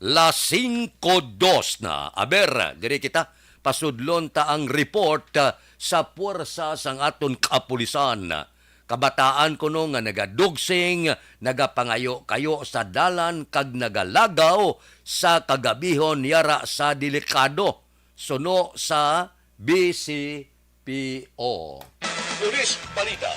las 5:02 na. Aber, diri kita, pasudlon ta ang report sa puwersa sang aton kapulisan. Kabataan ko nga nagadugsing, nagapangayo kayo sa dalan kag nagalagaw sa kagabihon yara sa delikado. Suno sa BCPO. Police Balita.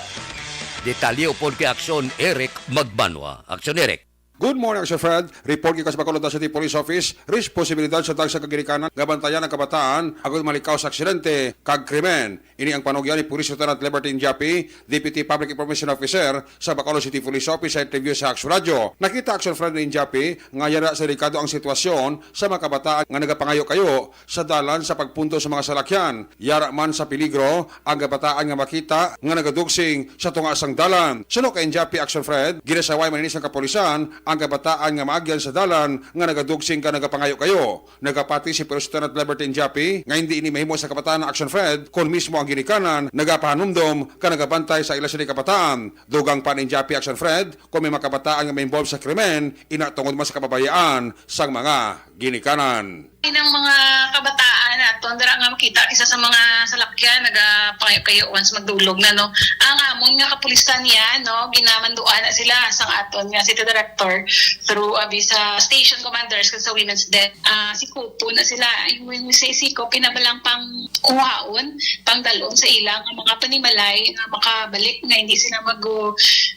Detalye upon kay Aksyon Eric Magbanwa. Aksyon Eric. Good morning, Sir Fred. Report kay sa Bacolod City Police Office, responsibilidad sa tag sa kagirikanan, gabantayan ng kabataan, agad malikaw sa aksidente, kag krimen. Ini ang panugyan ni Police Lieutenant Liberty Injapi, Deputy Public Information Officer sa Bacolod City Police Office sa interview sa Action Radio. Nakita Action Friend ni Injapi, nga yara sa delikado ang sitwasyon sa mga kabataan nga nagapangayo kayo sa dalan sa pagpunto sa mga salakyan. Yara man sa peligro, ang kabataan nga makita nga nagadugsing sa tunga sang dalan. Suno kay Injapi Action Fred, ginasaway maninis ng kapulisan, ang kabataan nga maagyan sa dalan nga nagadugsing ka nagapangayo kayo. Nagapati si Police Lieutenant Liberty Injapi nga hindi ini mahimo sa kabataan na Action Fred kung mismo ang ginikanan nagapahanumdom ka nagabantay sa ila sa kabataan. Dugang pa ni Injapi Action Fred kung may mga kabataan nga may involved sa krimen inatungod mas sa kababayaan sang mga ginikanan. Ng mga kabataan aton dira nga makita isa sa mga salakyan nagapangayo-kayo once magdulog na no. Ang amon nga kapulisan niya no ginamanduan na sila sang aton nga city director through sa station commanders sa Women's Death. Si Kupo na sila yung si Siko pinabalang pang kuhaon pang dalon sa ilang mga panimalay nga makabalik nga hindi sila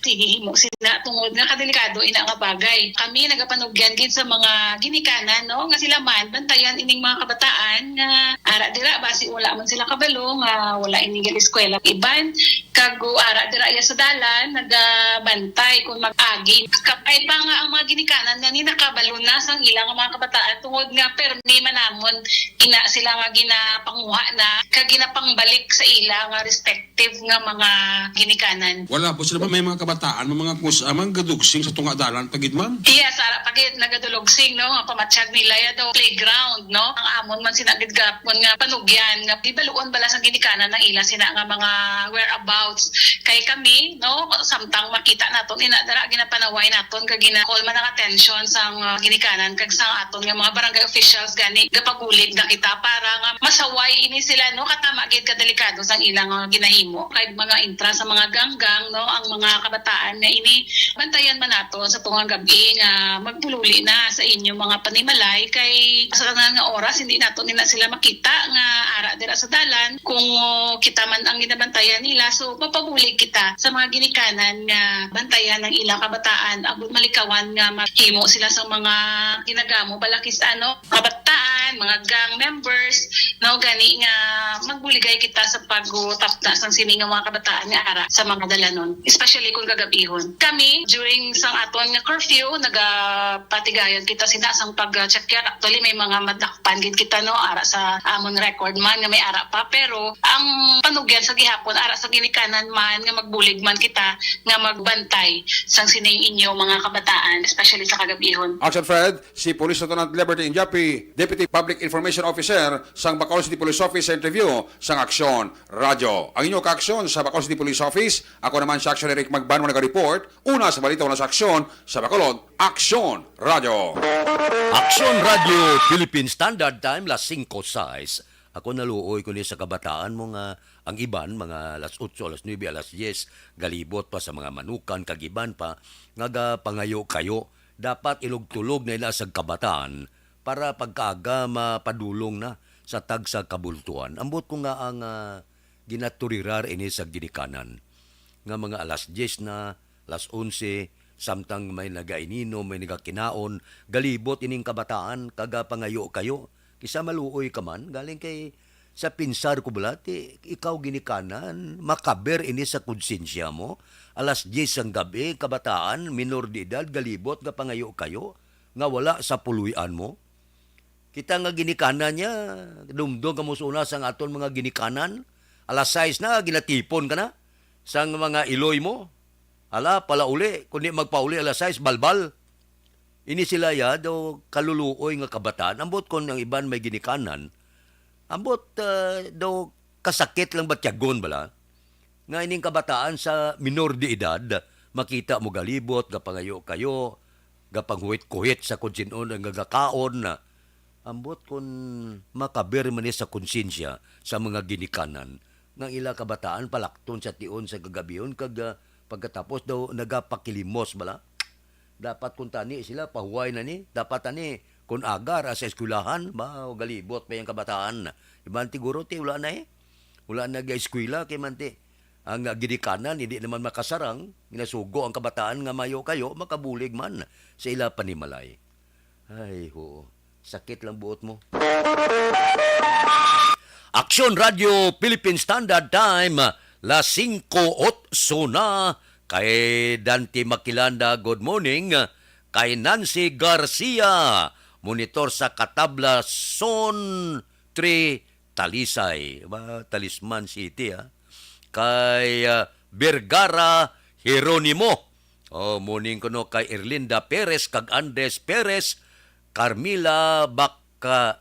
himo sila tungod nga kadelikado ina nga bagay. Kami nagapanugyan gid sa mga ginikanan no nga sila man bantayan ining mga kabataan nga ara dira basi wala man sila kabalo nga wala ining eskwela iban kag ara dira iya sa dalan nagabantay kung mag-agi kapay pa nga ang mga ginikanan nga ni nakabalo na sang ilang mga kabataan tungod nga permi manamon ina sila nga ginapanguha na kag ginapangbalik sa ila nga respective nga mga ginikanan. Wala po sila ba may mga kabataan, mga kusamang gadugsing sa tunga dalan pagid man? Yes, ara pagid nagadulogsing no nga pamatsyag nila ya do playground no ang amon man sinagid gapon nga panugyan nga ibaluon bala sang ginikanan ng ila sina nga mga whereabouts kay kami no samtang makita naton ina dara ginapanaway naton kag gina-call man ang attention sang ginikanan kag sang aton nga mga barangay officials gani gapagulit na kita para nga masaway ini sila no katama gid kadelikado sang ilang ginahimo kay mga intra sa mga ganggang no ang mga kabataan nga ini bantayan man nato sa tungang gabi nga magpululi na sa inyo mga panimalay kay sa nga oras hindi nato nila sila makita nga ara dira sa dalan kung kita man ang ginabantayan nila so mapabulig kita sa mga ginikanan nga bantayan ng ilang kabataan abot malikawan nga mahimo sila sa mga ginagamo balakis kabataan mga gang members no gani nga magbuligay kita sa pagutapda sang sini nga mga kabataan nga ara sa mga dalanon especially kung gagabihon kami during sang aton nga curfew nagapatigayon kita sina sang pag-check actually may mga madakpan gid kita no ara sa amon record man nga may ara pa pero ang panugyan sa gihapon ara sa ginikanan man nga magbulig man kita nga magbantay sang sining inyo mga kabataan especially sa kagabihon. Action Fred, si Police Lieutenant Liberty Injapi, Deputy Public Information Officer sang Bacolod City Police Office sa interview sang Aksyon Radio. Ang inyong kaaksyon sa Bacolod City Police Office, ako naman si Aksyon Eric Magban mo nag-report, una sa balita na sa aksyon sa Bacolod, Aksyon Radio. Aksyon Radio Philippine Standard Time las 5:06. Ako naluoy ko ni sa kabataan mo nga ang iban mga alas 8, alas 9, alas 10 galibot pa sa mga manukan kagiban pa nga pangayo kayo dapat ilugtulog na ila sa kabataan para pagkaaga mapadulong na sa tag sa kabultuan. Ambot ko nga ang ginaturirar ini sa ginikanan nga mga alas 10 na alas 11 samtang may nagainino may nagakinaon galibot ining kabataan kaga pangayo kayo kisa maluoy ka man galing kay sa pinsar ko bulati ikaw ginikanan makaber ini sa konsensya mo alas 10 ang gabi kabataan minor de edad galibot nga pangayo kayo nga wala sa puluyan mo kita nga ginikanan niya dumdum ka mo suna sang aton mga ginikanan alas 6 na ginatipon ka na sang mga iloy mo ala pala uli kundi magpauli alas 6 balbal ini sila ya daw kaluluoy nga kabataan ambot kon ang iban may ginikanan ambot daw kasakit lang batyagon bala nga ining kabataan sa minor de edad makita mo galibot gapangayo kayo gapanghuit-kuhit sa konsinon ang gagakaon na ambot kon makaber man sa konsensya sa mga ginikanan ng ila kabataan palakton sa tion sa gagabiyon kag pagkatapos daw nagapakilimos bala dapat kung tani sila pahuway na ni dapat tani kung agar sa eskwelahan ba o galibot pa yung kabataan iban tiguro ti wala na wala na ga-eskwela kay manti ang ginikanan hindi naman makasarang ginasugo ang kabataan nga mayo kayo makabulig man sa ila panimalay ay ho sakit lang buot mo. Aksyon Radio Philippine Standard Time las 5:08 na kay Dante Makilanda, good morning. Kay Nancy Garcia, monitor sa Katabla, Son 3, Talisay. Talisman City, ha? Kay Vergara Jeronimo. Morning ko no kay Erlinda Perez, kag Andes Perez, Carmila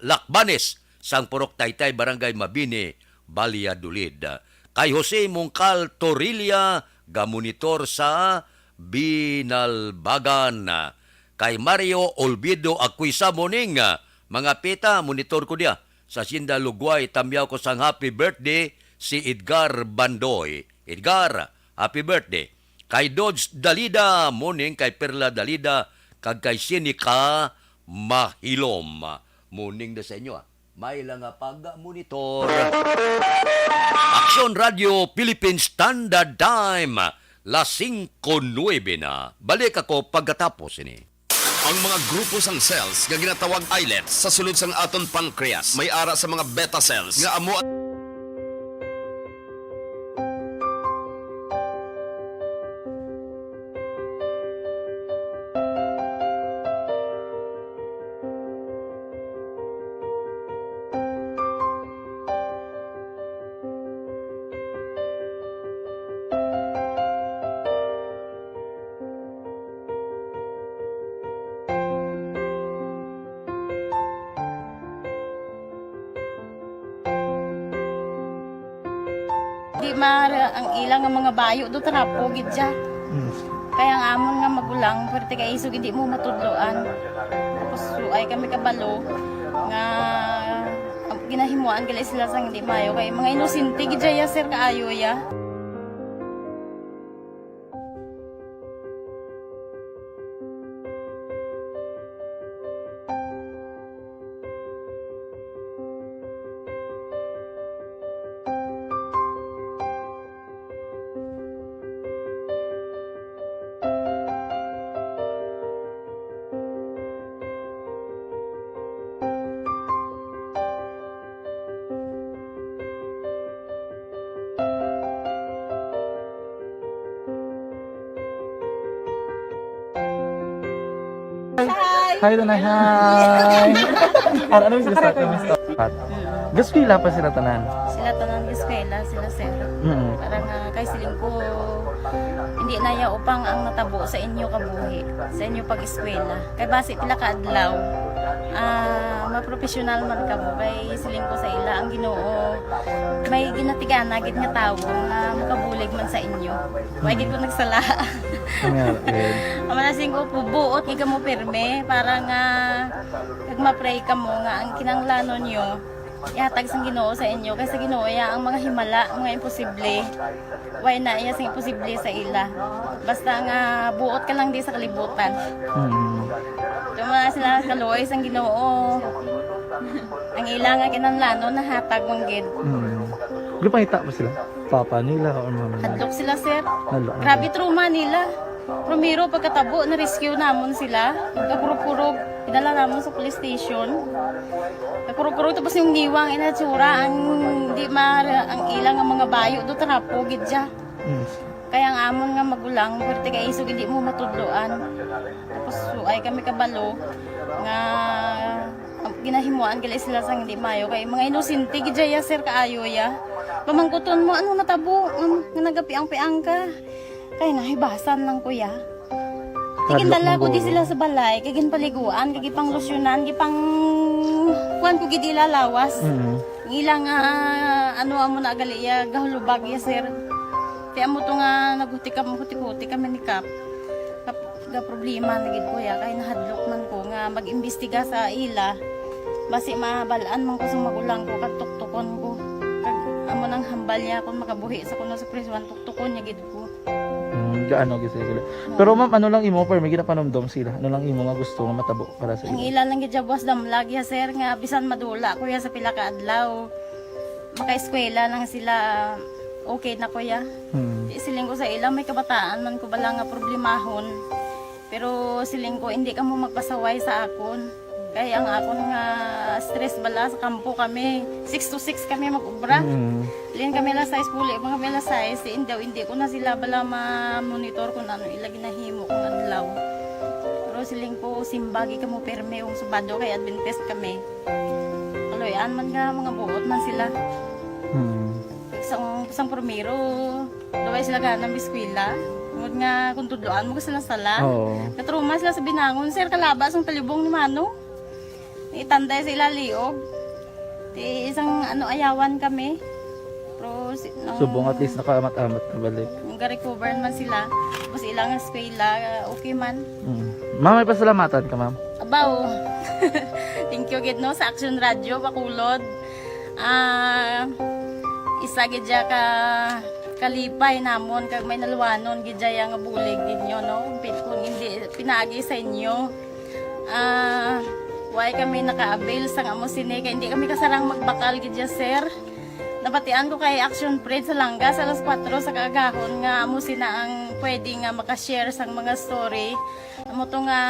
Lakbanes, sang Purok Taytay, Barangay Mabini, Valladolid. Kay Jose Mungcal Torilla, gamonitor sa Binalbagan. Kay Mario Olvido Aquisa morning. Mga pita, monitor ko dia. Sa Sinda Lugway, tamyaw ko sang happy birthday si Edgar Bandoy. Edgar, happy birthday. Kay Dodge Dalida morning. Kay Perla Dalida. Kag kay Sinika Mahilom. Morning na sa inyo. May lang pag-monitor. Aksyon Radio Philippine Standard Time, las 5:09 na. Balik ako pagkatapos ini. Ang mga grupo sang cells nga ginatawag islets sa sulod sang aton pancreas may ara sa mga beta cells nga amo Di mara ang ilang nga mga bayo do tarapo gid siya. Kaya ang amon nga magulang pwerte kay iso hindi mo matudloan. Tapos ay kami kabalo nga ginahimo nagahimuan gali sila sang hindi mayo kay mga inosente gid ya sir kaayo ya. Hi, Tanay. Hi. Ano yung sila sa Gaspila pa sila tanan. Sila tanan eskwela sila sir. Parang kay siling ko hindi na ya upang ang natabo sa inyo kabuhi, sa inyo pag-eskwela. Kay base pila ka adlaw. Maprofessional man ka mo kay siling ko sa ila ang Ginoo. May ginatigan gid nga tawo nga makabulig man sa inyo. Way gid ko nagsala. Amanasing ko pubuot kay mo pirme para nga kag ma-pray ka mo nga ang kinanglanon nyo ihatag sang Ginoo sa inyo kay sa Ginoo ya ang mga himala, mga imposible. Way na iya sing imposible sa ila. Basta nga buot ka lang di sa kalibutan. Tuma sila kaluoy sang Ginoo. Ang ila nga kinanglanon nahatag mong gid. Gupangita ba sila? Papa nila o mama nila? Hadlok sila sir. Hadlok. Grabe trauma nila. Primero pagkatabo na rescue namon sila. Kakurog-kurog idala namon sa police station. Kakurog-kurog tapos yung niwang inatsura ang di ang ilang nga mga bayo do trapo gid siya. Kaya ang amon nga magulang perti kay isog hindi mo matudloan. Tapos ay kami kabalo nga ginahimuan gali sila sang hindi mayo kay mga inosente gid ya sir kaayo ya. Pamangkuton mo ano natabo nga nagapiang-piang ka. Kay nahibasan lang kuya. Tigindala ko di sila sa balay, kay ginpaliguan, kay gipang losyonan, gipang kuan ko gid ilalawas. Ilang ano amo na gali ya gahulubag ya sir. Kaya mo to nga naghuti kami ni Kap. Ga problema na gid kuya kay nahadlok man ko nga mag-imbestiga sa ila. Basi mabalaan man ko sa magulang ko kag tuktukon ko. Kag amo nang hambal niya kung makabuhi sa kuno sa prison tuktukon niya gid ko. Gaano gid sila. Pero ma'am, ano lang imo per may ginapanomdom sila? Ano lang imo nga gusto nga matabo para sa Ang ila? ilan lang gid jabwas damlag ya sir nga bisan madula kuya sa pila ka adlaw. Maka-eskwela lang sila okay na kuya. Siling ko sa ila may kabataan man ko bala nga problemahon. Pero siling ko hindi ka mo magpasaway sa akon. Kaya ang akon nga stress bala sa kampo kami. 6 to 6 kami mag-ubra. Lin kami la size puli, mga kami la size. Hindi ko na sila bala ma-monitor kung ano ila ginahimo kung adlaw. Pero siling ko simbagi ka mo perme yung subado kay Adventist kami. Kaloyan man nga mga buot man sila. Isang primero, daway sila ka ng biskwila. Tungod nga kung tudloan mo ka sila sala. Katruma sila sa binangon, sir kalabas ang talibong ni Mano. Itanday sa ilaliog. Isang ayawan kami. Pero Subong at least nakaamat-amat na balik. Ga-recover man sila. Tapos ilang eskwela, okay man. Ma'am, may pasalamatan ka ma'am? Abaw. Thank you gid no sa Action Radio Bacolod. Isa gid ka kalipay namon kag may naluwanon gid nga bulig gid nyo no. Kung hindi pinaagi sa inyo. Why kami naka-avail sang amo sine kay hindi kami kasarang magbakal gid sir. Napatian ko kay Action Parade sa Langgas alas 4 sa kaagahon nga amo sina ang pwede nga maka-share sang mga story. Amo to nga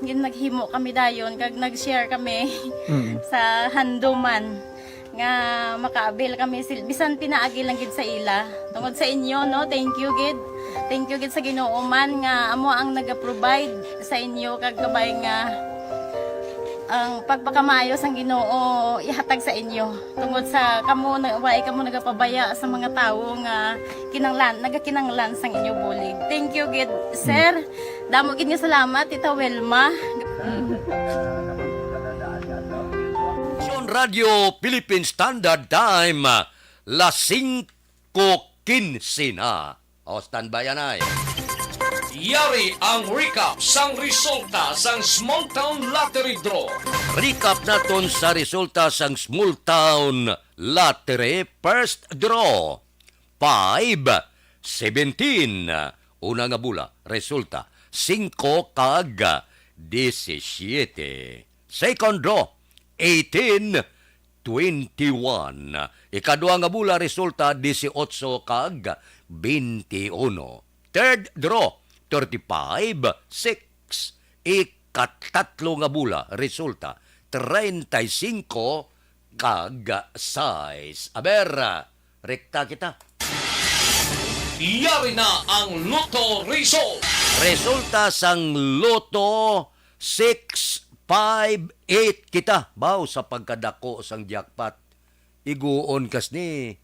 naghimo kami dayon kag nag-share kami sa handuman nga maka-avail kami bisan pinaagi lang gid sa ila. Tungod sa inyo no, thank you gid. Thank you gid sa Ginoo man nga amo ang naga-provide sa inyo kag gabay nga ang pagpakamayos ang Ginoo ihatag sa inyo tungod sa kamo nagapabaya sa mga tawo nga nagakinanglan sang inyo bulig. Thank you gid sir. Damo gid nga salamat Tita Welma. Radio Philippine Standard Time, las 5:15 na. O, standby yan ay. Yari ang recap sang resulta sang Small Town Lottery Draw. Recap naton sa resulta sang Small Town Lottery First Draw. 5, 17. Una nga bula, resulta 5 kag 17. Second draw, 18, 21. Ikadua nga bula, resulta 18 kag 21. Third draw, 35, 6. Ikatatlo nga bula, resulta 35 kag 6. Aber, rekta kita. Yari na ang Lotto result. Resulta sang Lotto 658 kita. Baw sa pagkadako sang jackpot. Iguon kas ni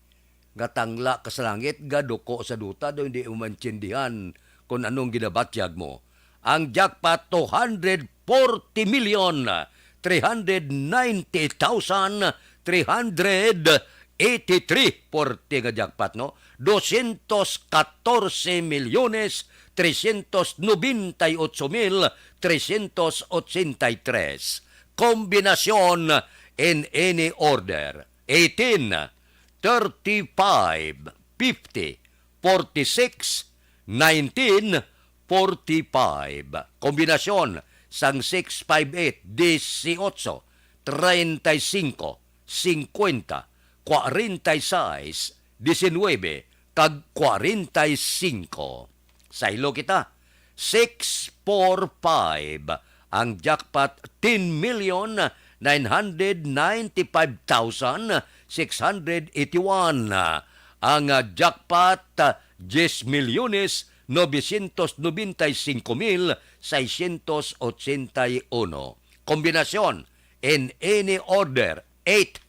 gatangla ka sa langit, gaduko sa duta, do hindi umantindihan kung anong ginabatyag mo. Ang jackpot 240,390,383 porte nga jackpot, no? 214,398,383. Kombinasyon in any order. 18, 35, 50, 46, 19, 45. Kombinasyon sang 658, 18, 35, 50, 46, 19, kag 45. Sa ilo kita, 645. Ang jackpot, 10,995,681. Ang jackpot, 10,995,681. Kombinasyon in any order, 8,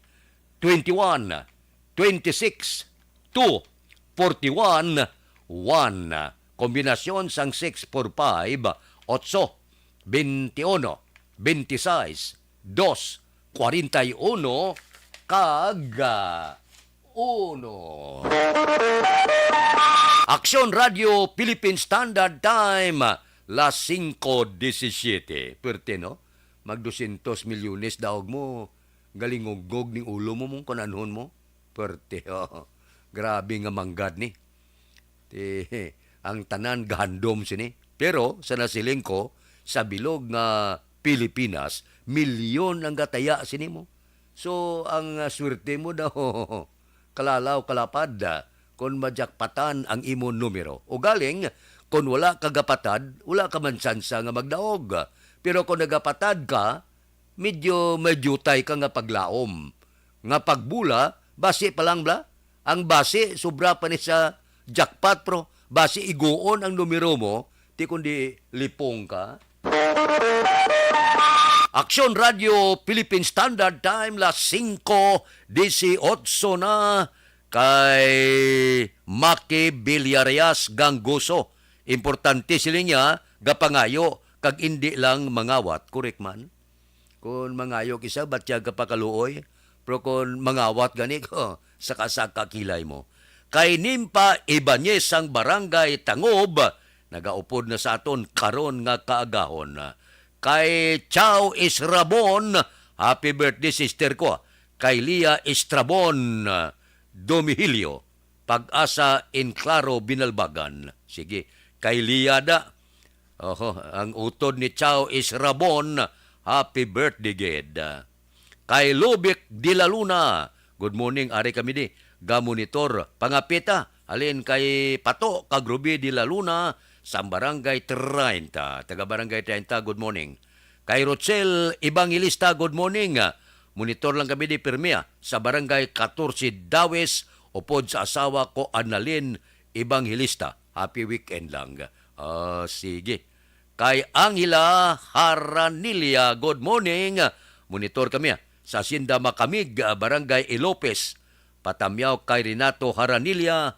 21, 26, 2, 41, 1. Kombinasyon sang 645, 8, 21, 26, 2, 41, kaga 1. Aksyon Radio Philippine Standard Time, las 5:17. Pwerte, no? Mag 200 milyones daog mo. Galingugog ning ulo mo mong kananhon mo. Pwerte, oh. Grabe nga manggad ni. Ang tanan gahandom sini. Pero sa nasiling ko, sa bilog nga Pilipinas, milyon ang gataya sini mo. So, ang swerte mo daw, kalalaw kalapad, kung majakpatan ang imong numero. O galing, kung wala kagapatad, wala ka man sansa nga magdaog. Pero kung nagapatad ka, medyo magyutay ka nga paglaom. Nga pagbula, basi pa lang bla? Ang basi, sobra pa ni sa jackpot, pro. Basi iguon ang numero mo, di kundi lipong ka. Aksyon Radio Philippine Standard Time, las 5:18 na kay Maki Villarias Gangoso. Importante sila niya, gapangayo, kag hindi lang mangawat. Correct man? Kung mangayo kisa, ba't siya kapakaluoy? Pero kung mangawat gani ko, saka-saka kilay mo. Kay Nimpa Ibanez ang Barangay Tangob, nagaupod na sa aton karon nga kaagahon. Kay Chow Israbon, happy birthday sister ko. Kay Lia Estrabon, Domihilio, Pag-asa in Claro, Binalbagan. Sige, kay Lia da. Ang utod ni Chow Israbon, happy birthday ged. Kay Lubic de la Luna, good morning, ari kami di. Gamonitor, pangapita, alin kay Pato, Kagrubi de la Luna, sa Barangay 30. Taga Barangay 30, good morning. Kay Rochelle Ibangilista, good morning. Monitor lang kami di Permia, sa Barangay 14 Dawes, upod sa asawa ko Annalyn Ibangilista. Happy weekend lang. Sige. Kay Angela Haranilia, good morning. Monitor kami sa Hacienda Makamig, Barangay Ilopes. Patamyaw kay Renato Haranilia,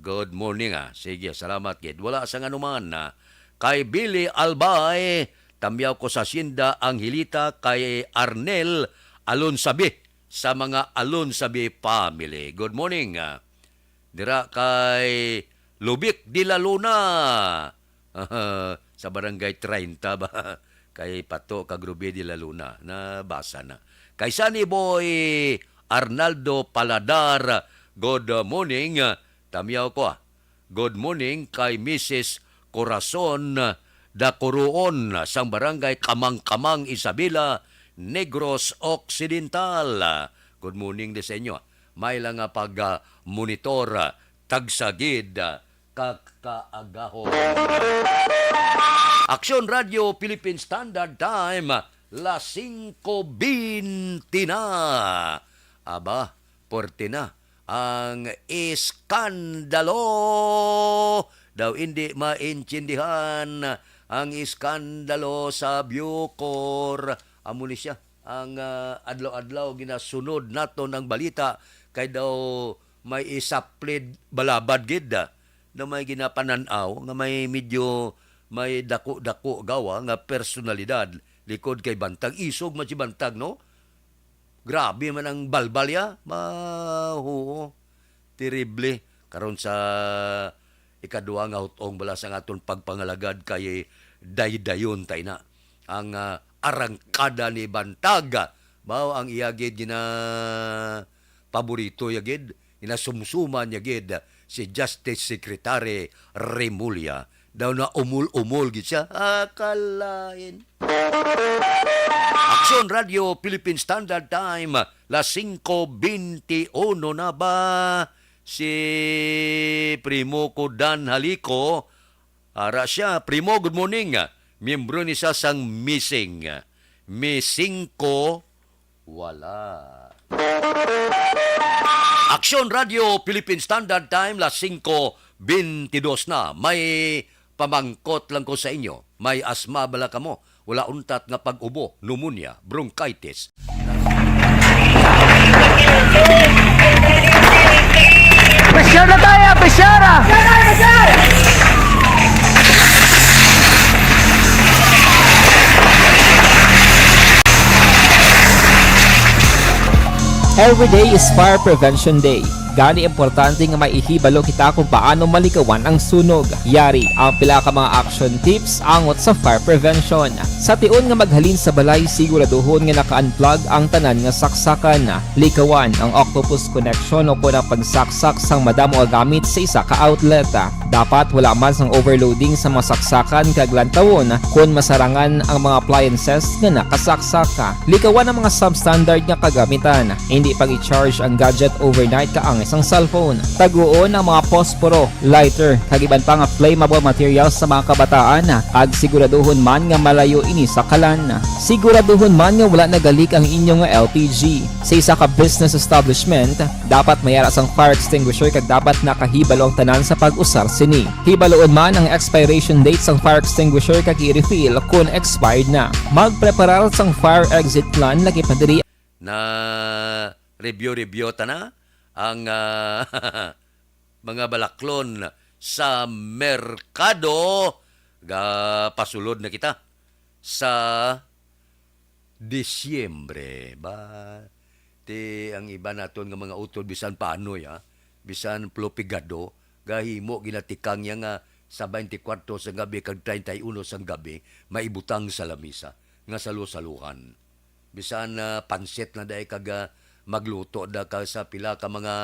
good morning. Sige, salamat gid. Wala sang anuman. Kay Billy Albay, tamyaw ko sa Hacienda Angelita, kay Arnel Alonsabi, sa mga Alonsabi family. Good morning. Dira kay Lubic de la Luna, Sa barangay 30 ba? Kay Pato Kagrube de la Luna. Nabasa na. Kay Sunny Boy Arnaldo Paladar. Good morning. Tamiyaw ko Good morning kay Mrs. Corazon Dacuroon sang barangay Kamang-Kamang Isabela, Negros Occidental. Good morning din sa inyo. May lang pag-monitor tagsagid kakaagahon. Aksyon Radio Philippine Standard Time, las 5:20 na. Aba, porte na ang iskandalo. Daw hindi maintindihan ang iskandalo sa Bucor. Amo ni siya ang adlaw-adlaw ginasunod nato ng balita kay daw may isaplid balabad gid na may ginapananaw nga may medyo may dako-dako gawa nga personalidad likod kay Bantag. Isog man si Bantag, no? Grabe man ang balbalya. Mahuo. Terrible. Karon sa ikaduha nga hutong bala sa aton pagpangalagad kay daydayon tay na. Ang arangkada ni Bantag. Mao ang iyagid gina paborito yagid. Inasumsuman yagid si Justice Secretary Remulla. Daw na umul-umul gid siya. Akalain. Aksyon Radio Philippine Standard Time, las 5:21 na ba? Si Primo Kudan Haliko. Ara siya. Primo, good morning. Miyembro ni siya sang missing. Missing ko, wala. Aksyon Radio Philippine Standard Time, las 5:22 na. May pamangkot lang ko sa inyo. May asma bala kamo. Wala untat nga pag-ubo, pneumonia, bronchitis. Pressure na tayo! Pressure! Every day is Fire Prevention Day. Gani importante nga maihibalo kita kung paano malikawan ang sunog. Yari ang pila ka mga action tips angot sa fire prevention. Sa tion nga maghalin sa balay, siguraduhon nga naka-unplug ang tanan nga saksakan. Likawan ang octopus connection o kung ang pagsaksak sang madamo nga gamit sa isa ka outlet. Dapat wala man sang overloading sa mga saksakan kag lantawon kung masarangan ang mga appliances nga nakasaksaka. Likawan ang mga substandard nga kagamitan. Hindi pag i-charge ang gadget overnight kaang isang cellphone. Taguon ang mga posporo, lighter, kag iban pa nga flammable materials sa mga kabataan. Kag siguraduhon man nga malayo ini sa kalan. Siguraduhon man nga wala nagalik ang inyong LPG. Sa isa ka business establishment, dapat mayara sang fire extinguisher kag dapat nakahibalo ang tanan sa pag-usar sini. Hibaloon man ang expiration date sang fire extinguisher kag i-refill kung expired na. Magpreparar sang fire exit plan lagi pa diri na review ta na ang mga balaklon sa merkado. Pasulod na kita sa Disyembre ba? Ang iba naton nga mga utod bisan paano bisan plopigado gahimo ginatikang nga sa 24 sa gabi kag 31 sa gabi maibutang sa lamisa nga salusaluhan. Bisan pansit na dahi kag magluto da ka sa pila ka mga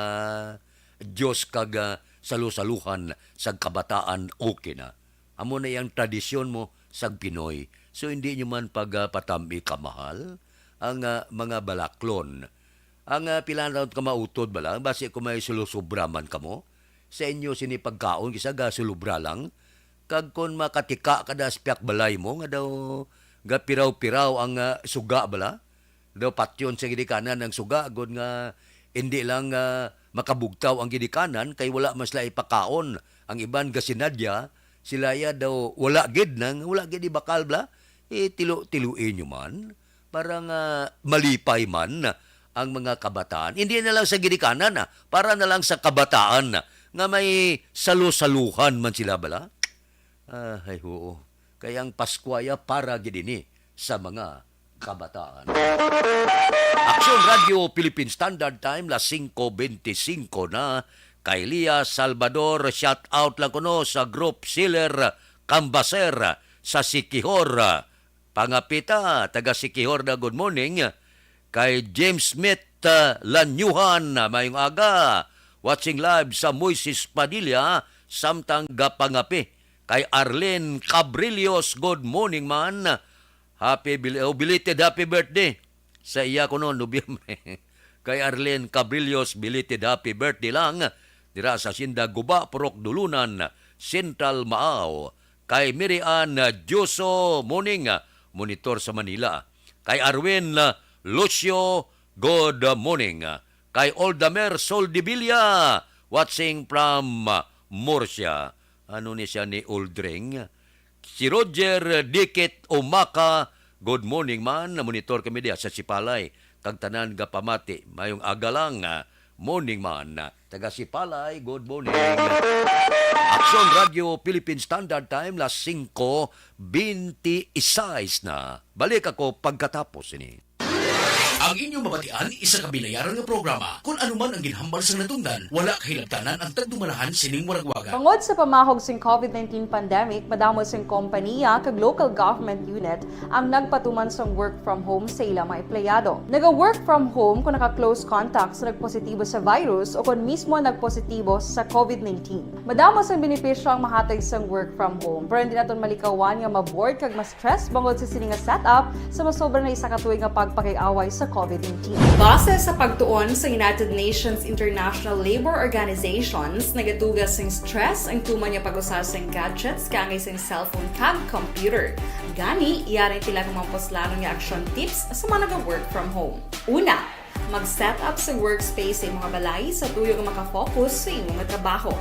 Diyos kag salusaluhan sa kabataan okay na. Amo na yung tradisyon mo sa Pinoy. So hindi nyo man pagpatami kamahal ang mga balaklon. Ang pila na ka mautod ba lang, basi kung may sulusubra man kamo, sa inyo sinipagkaon kisa gasulubra lang, kag kung makatika kada spiak balay mo, nga daw piraw-piraw ang suga bala, daw patyon sa gidikanan ng suga, god nga hindi lang makabugtaw ang gidikanan, kay wala mas la ipakaon. Ang iban gasinadya, sila ya daw wala gid ibakal bala, tilo-tiluin nyo man, parang malipay man ang mga kabataan. Hindi na lang sa gidikanan, para na lang sa kabataan, nga may salusaluhan man sila bala. Ay, oo. Kaya ang Paskwaya para gidini sa mga kabataan. Aksyon Radio Philippine Standard Time, las 5:25 na. Kay Lia Salvador, shout out lang kuno sa group Sealer Cambaser sa Sikihor. Pangapita, taga Sikihor na good morning. Kay James Smith Lanyuhan, mayong aga. Watching live sa Moises Padilla, samtang gapangapi. Kay Arlene Cabrillos, good morning man. Belated happy birthday. Sa iya ko noon, Nobyembre. Kay Arlene Cabrillos, belated happy birthday lang. Dira sa Sinda Guba, Purok Dulunan, Central Maaw. Kay Miriam Juso, morning, monitor sa Manila. Kay Arwin Lucio, good morning. Kay Oldamer Soldivilla, watching from Murcia. Ano ni siya ni Oldring? Si Roger Dikit Umaka, good morning man. Monitor kami diya sa Sipalay. Kag tanan gapamati, mayong agalang morning man. Taga Sipalay, good morning. Action Radio Philippine Standard Time, las 5:26 na. Balik ako pagkatapos ini. Ang inyong mabatian, isa kabilayaran ng programa. Kung anuman ang ginhambal sa natungdan, wala kahilabtanan ang tagdumalahan sining waragwaga. Bangod sa pamahog sing COVID-19 pandemic, madamo sing kompanya kag local government unit ang nagpatuman sang work from home sa ilang mga empleyado. Naga-work from home kung naka-close contact sa nagpositibo sa virus o kung mismo nagpositibo sa COVID-19. Madamo sang benepisyo ang mahatag sang work from home, pero hindi naton malikawan nga ma-bored kag ma-stress bangod sa sining nga setup sa masobra na isa ka tuig nga pagpakiaway sa COVID-19. Base sa pagtuon sa United Nations International Labour Organizations, nagatugas sing stress ang tuman niya pag-usar sing gadgets kangay sing cellphone kag computer. Gani, iyaring tila kumamposlano nga action tips sa mga nag-work from home. Una, mag-set up sa workspace sa mga balay sa tuyo nga makafocus sa imong trabaho.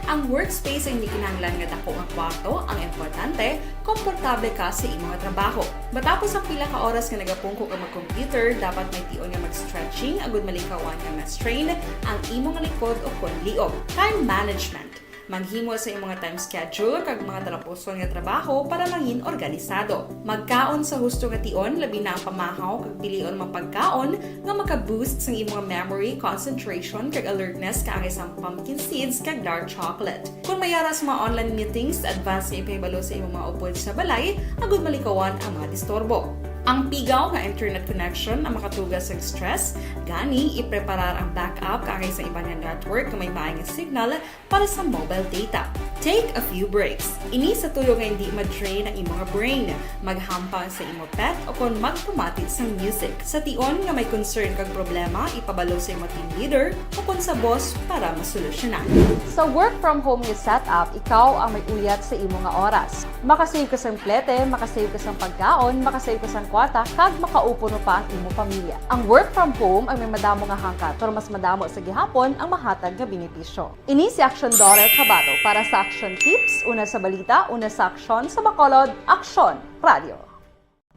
Ang workspace ay hindi kinahanglan nga dako nga kwarto, ang importante, komportable ka sa imong trabaho. Matapos ang pila ka oras nga nagapungko ka mag-computer, dapat may tion nga mag-stretching agud malikawan nga ma-strain ang imong likod o konliog. Time management. Manghimo sa imong time schedule kag mga talapuson nga trabaho para mangin organisado. Magkaon sa husto nga tion, labi na ang pamahaw kag pilion mapagkaon nga maka-boost sa imong memory, concentration kag alertness kaangay sa pumpkin seeds kag dark chocolate. Kung mayara sa mga online meetings, advance na ipahibalo sa imong mga upod sa balay, agud malikawan ang mga disturbo. Ang pigaw nga internet connection ang makatugas sa stress, gani ipreparar ang backup kaangay sa ibang network kung may maayong signal para sa mobile data. Take a few breaks. Ini sa tuyo nga hindi ma-drain ang imong brain, maghampang sa imong pet o kung magpumati sa music. Sa tion nga may concern kag problema, ipabalo sa imong team leader o kung sa boss para masolusyonan. Sa work from home nga setup, ikaw ang may uyat sa imong nga oras. Makasave ka sa plete, makasave ka sa pagkaon, makasave ka sa kwata, kag makaupo no pa ang imong pamilya. Ang work from home ay may madamo nga hangkat, pero mas madamo sa gihapon ang mahatag nga benepisyo. Ini si Action Dorel Cabato para sa Action Tips, una sa balita, una sa aksyon sa Bacolod, Action Radio.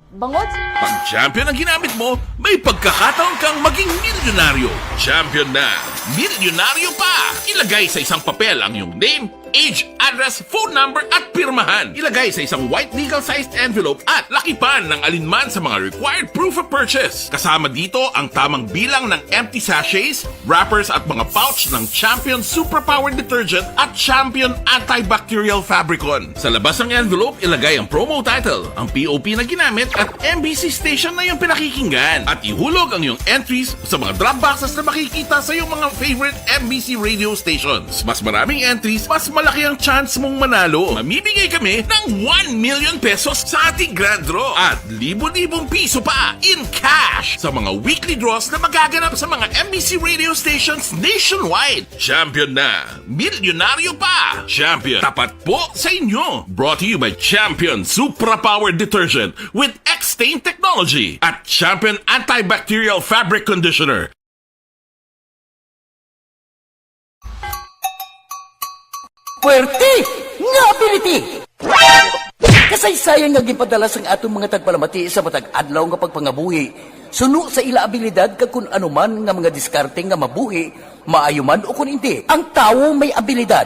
Bangod Pag champion ang ginamit mo, may pagkakataon kang maging milyonaryo. Champion na, milyonaryo pa! Ilagay sa isang papel ang iyong name, age, address, phone number at pirmahan. Ilagay sa isang white legal-sized envelope at lakipan ng alinman sa mga required proof of purchase. Kasama dito ang tamang bilang ng empty sachets, wrappers at mga pouch ng Champion Superpower Detergent at Champion Antibacterial Fabricon. Sa labas ng envelope, ilagay ang promo title, ang POP na ginamit at MBC station na yung pinakikinggan. At ihulog ang iyong entries sa mga drop boxes na makikita sa iyong mga favorite MBC radio stations. Mas maraming entries, mas malaki ang chance mong manalo. Mamimigay kami ng 1 million pesos sa ating grand draw at libo-libong piso pa in cash sa mga weekly draws na magaganap sa mga MBC radio stations nationwide. Champion na, milyonaryo pa. Champion, tapat po sa inyo. Brought to you by Champion Superpower Detergent with X-Stain Technology at Champion Antibacterial Fabric Conditioner. Puwerte nga ability! Kasaysayan nga gipadala sang atong mga tagpalamati sa matag adlaw nga pagpangabuhi. Suno sa ila abilidad kag kun anuman nga mga diskarte nga mabuhi, maayo man o kun hindi. Ang tawo may abilidad.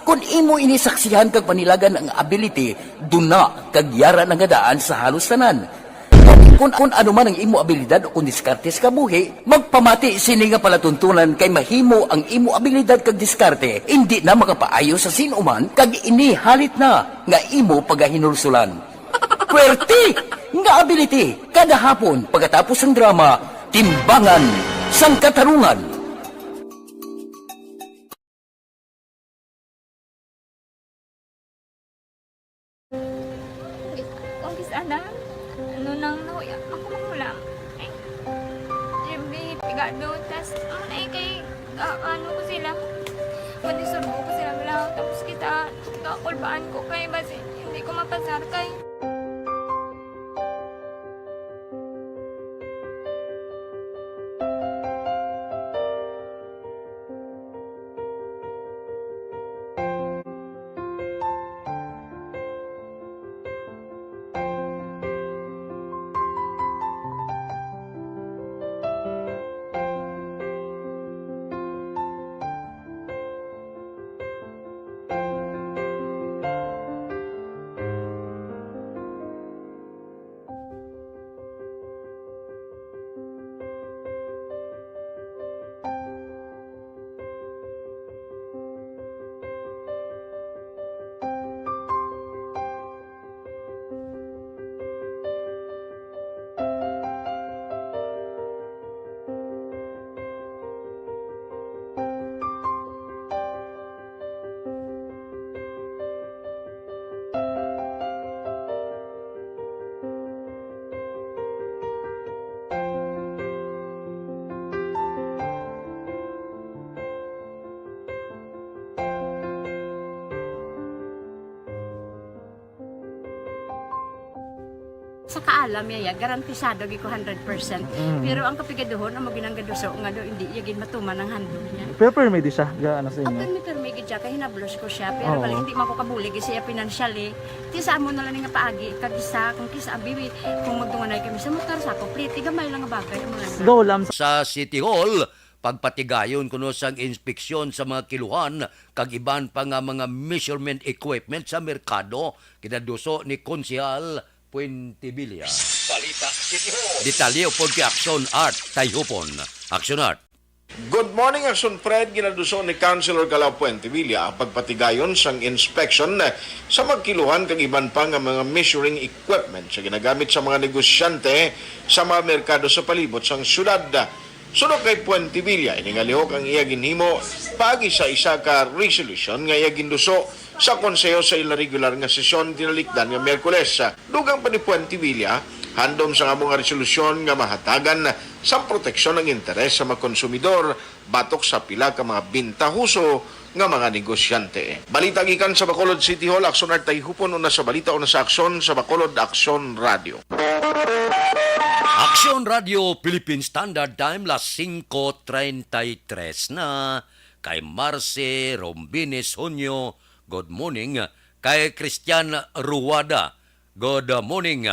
Kung imo inisaksihan kag panilagan ang ability, duna kag yara nga daan sa halos tanan. kung ano man ang imo abilidad o kung diskarte sa kabuhi, magpamati sini nga palatuntunan kay mahimo ang imo abilidad kag diskarte, hindi na makapaayo sa sinuman kag inihalit na nga imo pagahinulsulan. Pwerte nga ability kada hapon pagkatapos ng drama, Timbangan sang Katarungan. Sana, ano nang nahuya ako magulang. Ay, siyempre, pigado, tas, kay, ano ko sila, madisurbo ko sila lang, tapos kita, kakulbaan ko kay, basi, hindi ko mapasar kay. Sa kaalam yaya, garantisado gi ko 100%. Pero ang kapigaduhon, ang maginanggaduso nga do, hindi yagin matuman ang handog niya. Pero permedi siya, ano sa inyo? Ang permigid siya, kaya hinablos ko siya. Pero balik, hindi man ko kabulig siya financially. Tisa mo na lang nga paagi, kagisa, kung kisa bibi, kung magdunganay kami sa motor, sa complete, gamay lang nga bagay. Sa City Hall, pagpatigayon kuno sang inspeksyon sa mga kiluhan kag iban pa nga mga measurement equipment sa merkado kinaduso ni Konsehal Puentevilla. Balita City Hall. Detalye pod kay Action Art Tayhupon. Action Art. Good morning, Action Fred. Ginaduso ni Councilor Calao Puentevilla ang pagpatigayon sang inspection sa magkiluhan kag iban pa nga mga measuring equipment sa ginagamit sa mga negosyante sa mga merkado sa palibot sang syudad. Sunod kay Puentevilla, iningalihok ang iya ginhimo pagi sa isa ka resolution nga iya ginduso sa konseho sa ila regular nga sesyon tinalikdan nga Miyerkules. Dugang pa ni Puentevilla, handom sa nga mga resolusyon nga mahatagan sa proteksyon ng interes sa mga konsumidor batok sa pila ka mga bintahuso nga mga negosyante. Balita gikan sa Bacolod City Hall, Action Art Tayhupon, una sa balita, una sa aksyon sa Bacolod Action Radio. Action Radio Philippine Standard Time las 5:33 na. Kay Marce Rombines Honyo, good morning. Kay Christian Ruwada, good morning.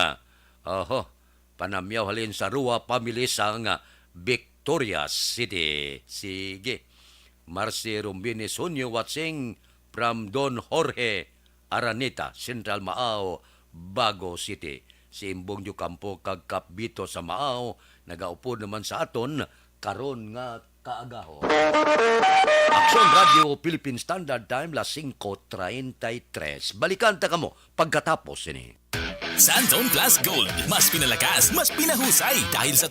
Panamyaw halin sa Rua Family sang Victoria City. Sige. Marce Rombines Honyo watching from Don Jorge Araneta, Central Maao, Bago City. Si Imbong Yukampo kag Kapbito sa Maao nagaupo naman sa aton karon nga kaagaho. Action Radio Philippine Standard Time las 5:33. Balikan ta kamo pagkatapos ini. Santon Plus Gold, mas pinalakas, mas pinahusay dahil sa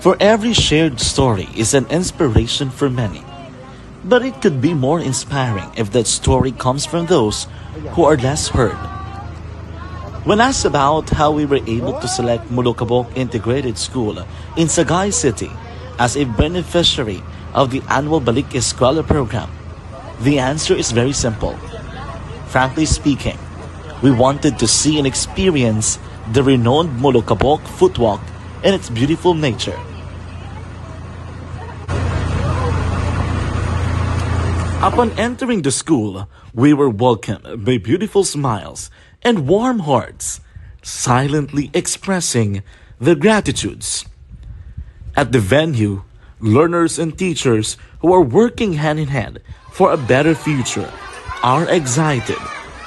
For every shared story is an inspiration for many. But it could be more inspiring if that story comes from those who are less heard. When asked about how we were able to select Mulukabok Integrated School in Sagay City as a beneficiary of the annual Balik Eskwela program, the answer is very simple. Frankly speaking, we wanted to see and experience the renowned Mulukabok footwalk in its beautiful nature. Upon entering the school, we were welcomed by beautiful smiles and warm hearts, silently expressing their gratitudes. At the venue, learners and teachers who are working hand in hand for a better future are excited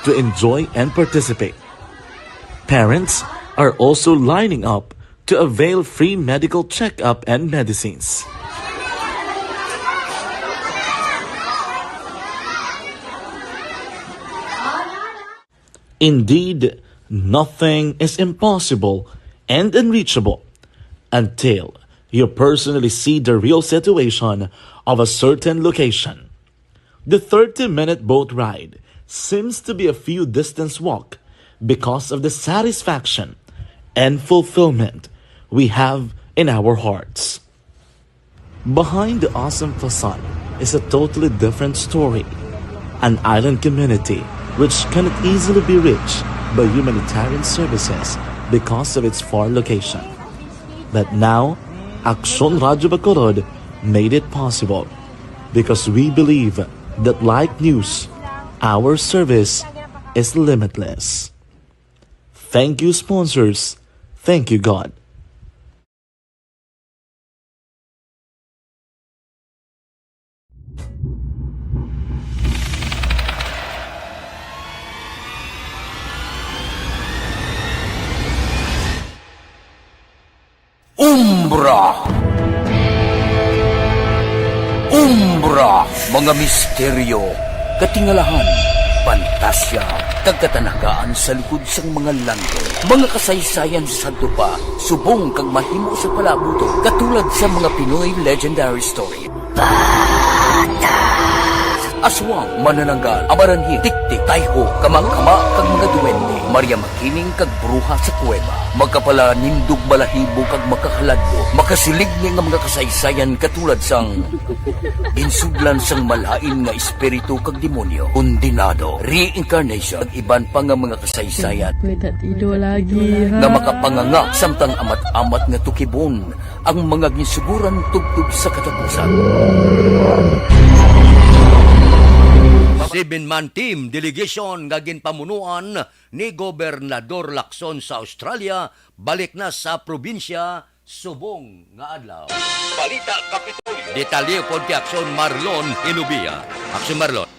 to enjoy and participate. Parents are also lining up to avail free medical checkup and medicines. Indeed, nothing is impossible and unreachable until you personally see the real situation of a certain location. The 30-minute boat ride seems to be a few distance walk because of the satisfaction and fulfillment we have in our hearts. Behind the awesome facade is a totally different story. An island community which cannot easily be reached by humanitarian services because of its far location. But now, Aksyon Radio Bacolod made it possible because we believe that like news, our service is limitless. Thank you, sponsors. Thank you, God. Umbra! Umbra! Mga misteryo, katingalahan, pantasya, kagkatanakaan sa likod sang mga lando. Mga kasaysayan sa dupa, subong kag mahimo sa palabuto, katulad sa mga Pinoy legendary story. Aswang, manananggal, amaranhit, tiktik, tayho, kamang-kama, kag mga duwende, Maria Makining kag bruha sa kuweba, magkapala nindog balahibo kag makahaladlo, makasilig ni nga mga kasaysayan katulad sang ginsudlan sang malain nga espiritu kag demonyo, undinado, reincarnation, kag iban pa nga mga kasaysayan nga makapanganga samtang amat-amat nga tukibon ang mga ginsuguran tugtog sa katapusan. 7-man team delegation nga ginpamunuan ni Gobernador Lacson sa Australia balik na sa probinsya subong nga adlaw. Balita Kapitolyo. Detalye pod ti Aksyon Marlon Inubia. Aksyon Marlon.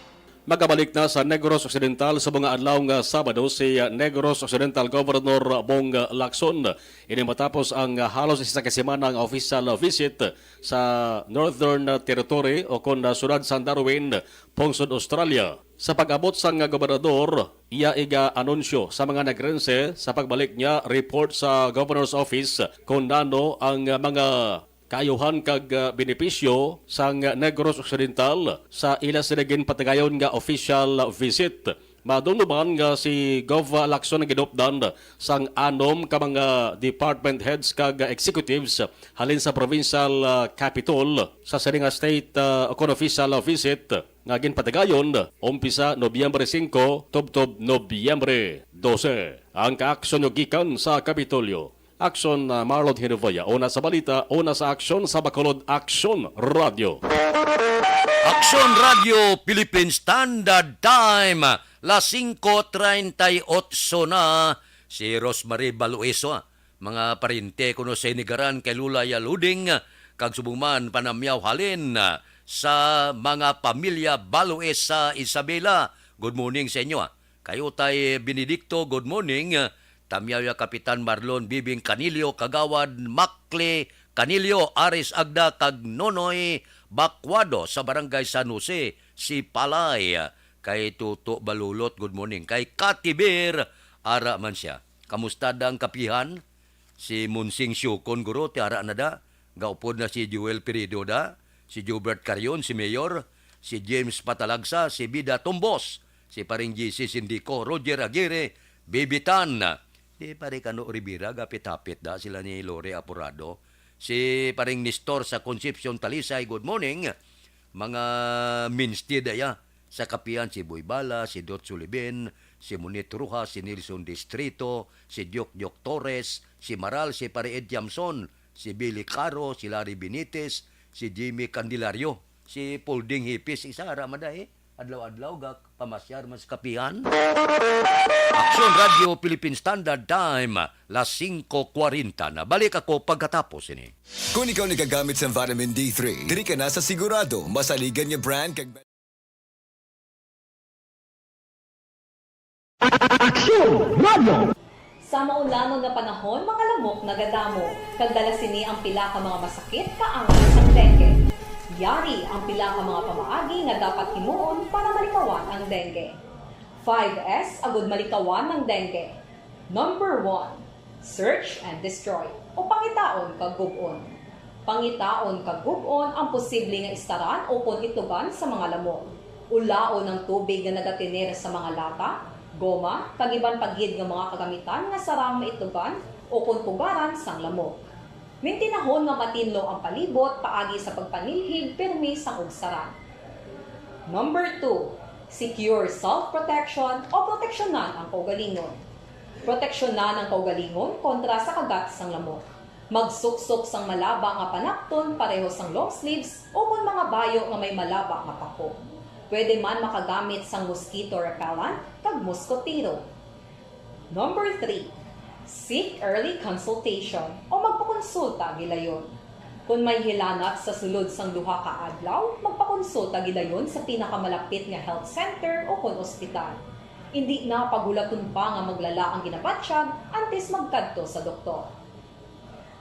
Magabalik na sa Negros Occidental sa mga adlaw nga Sabado si Negros Occidental Governor Bong Lacson. Ini matapos ang halos isa ka semana ang official visit sa Northern Territory o kon sudad San Darwin, Pungsod, Australia. Sa pag-abot sang gobernador, iya iga anunsyo sa mga nagrense sa pagbalik niya report sa Governor's Office kung nano ang mga kayuhan kag benepisyo sang Negros Occidental sa ila sinagin patagayon nga official visit. Madunuman nga si Gov. Lacson ang ginupdan sang anom ka mga department heads kag executives halin sa provincial capital sa sininga state official visit nga ginpatagayon umpisa Nobyembre 5 tubtob Nobyembre 12. Ang kaaksyon yung gikan sa Kapitolyo. Aksyon Marlon Hinovaya, una sa balita, una sa aksyon sa Bacolod Aksyon Radio. Aksyon Radio Philippine Standard Time, las 5:38 na. Si Rosemary Balueso, mga parinte kuno sa inigaran kay Lulay Aluding, kag subungman panamyaw halin sa mga pamilya Balues sa Isabela. Good morning sa inyo. Kayo tay Benedicto, good morning. Tamyaw ya Kapitan Marlon Bibing Canilio, Kagawad Makle Canilio, Aris Agda, kag Nonoy Bakwado sa Barangay San Jose, si Palay, kay Tuto Balulot, good morning. Kay Katibir, ara man siya. Kamusta ang kapihan? Si Munsing Syukon Guro, ti ara na da. Gaupod na si Joel Perido da, si Jubert Carion, si Mayor, si James Patalagsa, si Bida Tumbos, si Paring GC Sindico, Roger Aguirre, Bibitan, di pare Kano Rivera, gapit-hapit da sila ni Lore Apurado. Si paring Nestor sa Concepcion Talisay, good morning. Mga minsti daya sa kapian, si Boy Bala, si Dot Sulibin, si Munit Rujas, si Nilson Distrito, si Diok Torres, si Maral, si pare Ed Jamson, si Billy Caro, si Larry Benitez, si Jimmy Candelario, si Folding Hipis isara maday adlaw-adlaw ga pamasyar mas kapihan. Aksyon Radio Philippine Standard Time, las 5:40 na. Balik ako pagkatapos ini. Kung ikaw nagagamit sa vitamin D3, diri ka na sa sigurado masaligan nga brand kag Aksyon Radio! Sa maulanon nga panahon, mga lamok nagadamo. Kagdala sini ang pila ka mga masakit kaangay sang dengue. Yari ang pila ka mga pamaagi nga dapat himuon para malikawan ang dengue. 5S agud malikawan ng dengue. Number 1, search and destroy o pangitaon kag gub-on. Pangitaon kag gub-on ang posible nga istaran o kon itugan sa mga lamok. Ulaon ng tubig nga nagatiner sa mga lata, goma, kag-iban paghid nga mga kagamitan nga sarang maitugan o kon pugaran sang lamok. Mintinahon nga matinlo ang palibot paagi sa pagpanilhig pirmi sang ugsaran. Number 2, secure self-protection o proteksyonan ang kaugalingon. Proteksyonan ang kaugalingon kontra sa kagat sang lamok. Magsuksok sang malaba nga panakton pareho sang long sleeves o kung mga bayo nga may malaba nga pako. Pwede man makagamit sang mosquito repellent kag mosquitero. Number 3, seek early consultation o magpakonsulta gilayon. Kung may hilanat sa sulod sang duha ka adlaw, magpakonsulta gilayon sa pinakamalapit nga health center o kon ospital. Hindi na pagulaton pa nga maglala ang ginabatsyag antes magkadto sa doktor.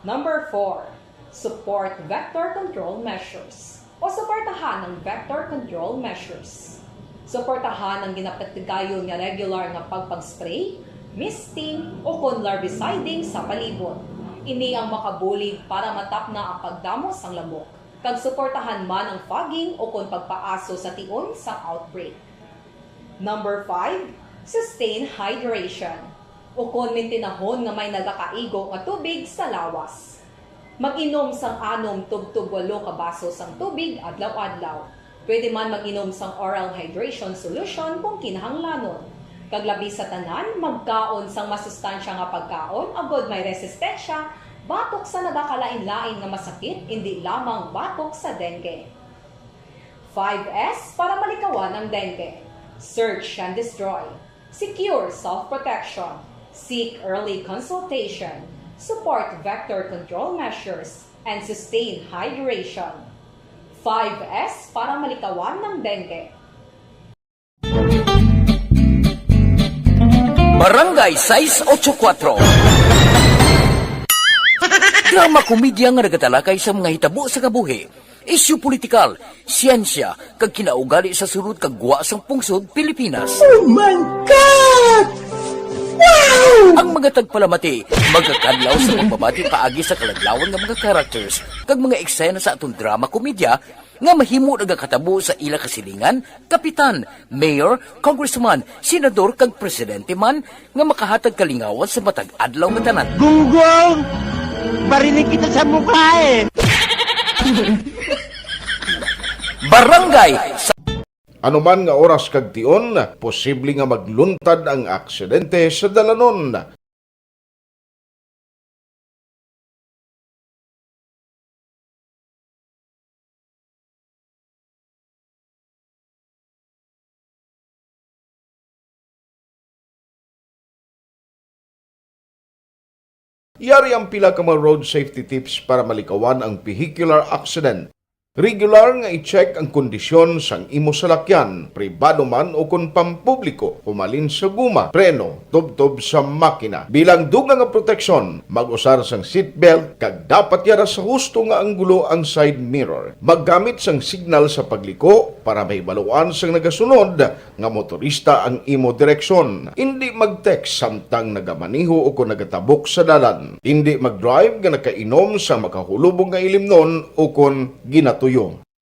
Number 4, support vector control measures o suportahan ng vector control measures. Suportahan ang ginapatigayon nga regular nga pagpag-spray, misting o kon larviciding sa palibot. Ini ang makabulig para matap na ang pagdamos sang lamok. Kag suportahan man ang fogging o kon pagpaaso sa tion sa outbreak. Number 5, sustain hydration o kon mintinahon nga may nagakaigo nga tubig sa lawas. Mag-inom sang 6 tub-tub 8 ka baso sang tubig adlaw-adlaw. Pwede man mag-inom sang oral hydration solution kung kinahanglanon. Kaglabi sa tanan, magkaon sang masustansya nga pagkaon, agod may resistensya, batok sa nagakalain-lain nga masakit, hindi lamang batok sa dengue. 5S para malikawan ang dengue. Search and destroy. Secure self-protection. Seek early consultation. Support vector control measures. And sustain hydration. 5S para malikawan ng dengue. Barangay 684. Drama komedya nga nagatalakay sa mga hitabo sa kabuhi, isyu politikal, siyensya, kag kinaugali sa sulod kag guwa sang pungsod Pilipinas. Oh my God! Wow! Ang mga tagpalamati, magkakadlaw sa pagbabati paagi sa kalaglawan ng mga characters kag mga eksena sa atong drama komedya nga mahimo nagakatabo sa ila kasilingan, kapitan, mayor, congressman, senador kag presidente man nga makahatag kalingawan sa matag adlaw nga tanan. Gunggong! Barinig kita sa mukha eh! Barangay sa Anuman nga oras kag tion, posible nga magluntad ang aksidente sa dalanon. Yari ang pila ka mga road safety tips para malikawan ang vehicular accident. Regular nga i-check ang kondisyon sang imo salakyan, pribado man o kung pampubliko, pumalin sa guma, preno, tubtob sa makina. Bilang dugang nga proteksyon, mag-usar sang seatbelt, kag dapat yara sa husto nga anggulo ang side mirror. Maggamit sang signal sa pagliko para mahibaluan sang nagasunod nga motorista ang imo direksyon. Hindi mag-text samtang nagamaniho o kung nagatabok sa dalan. Hindi mag-drive nga nakainom sa makahulubong nga ilimnon o kung ginato.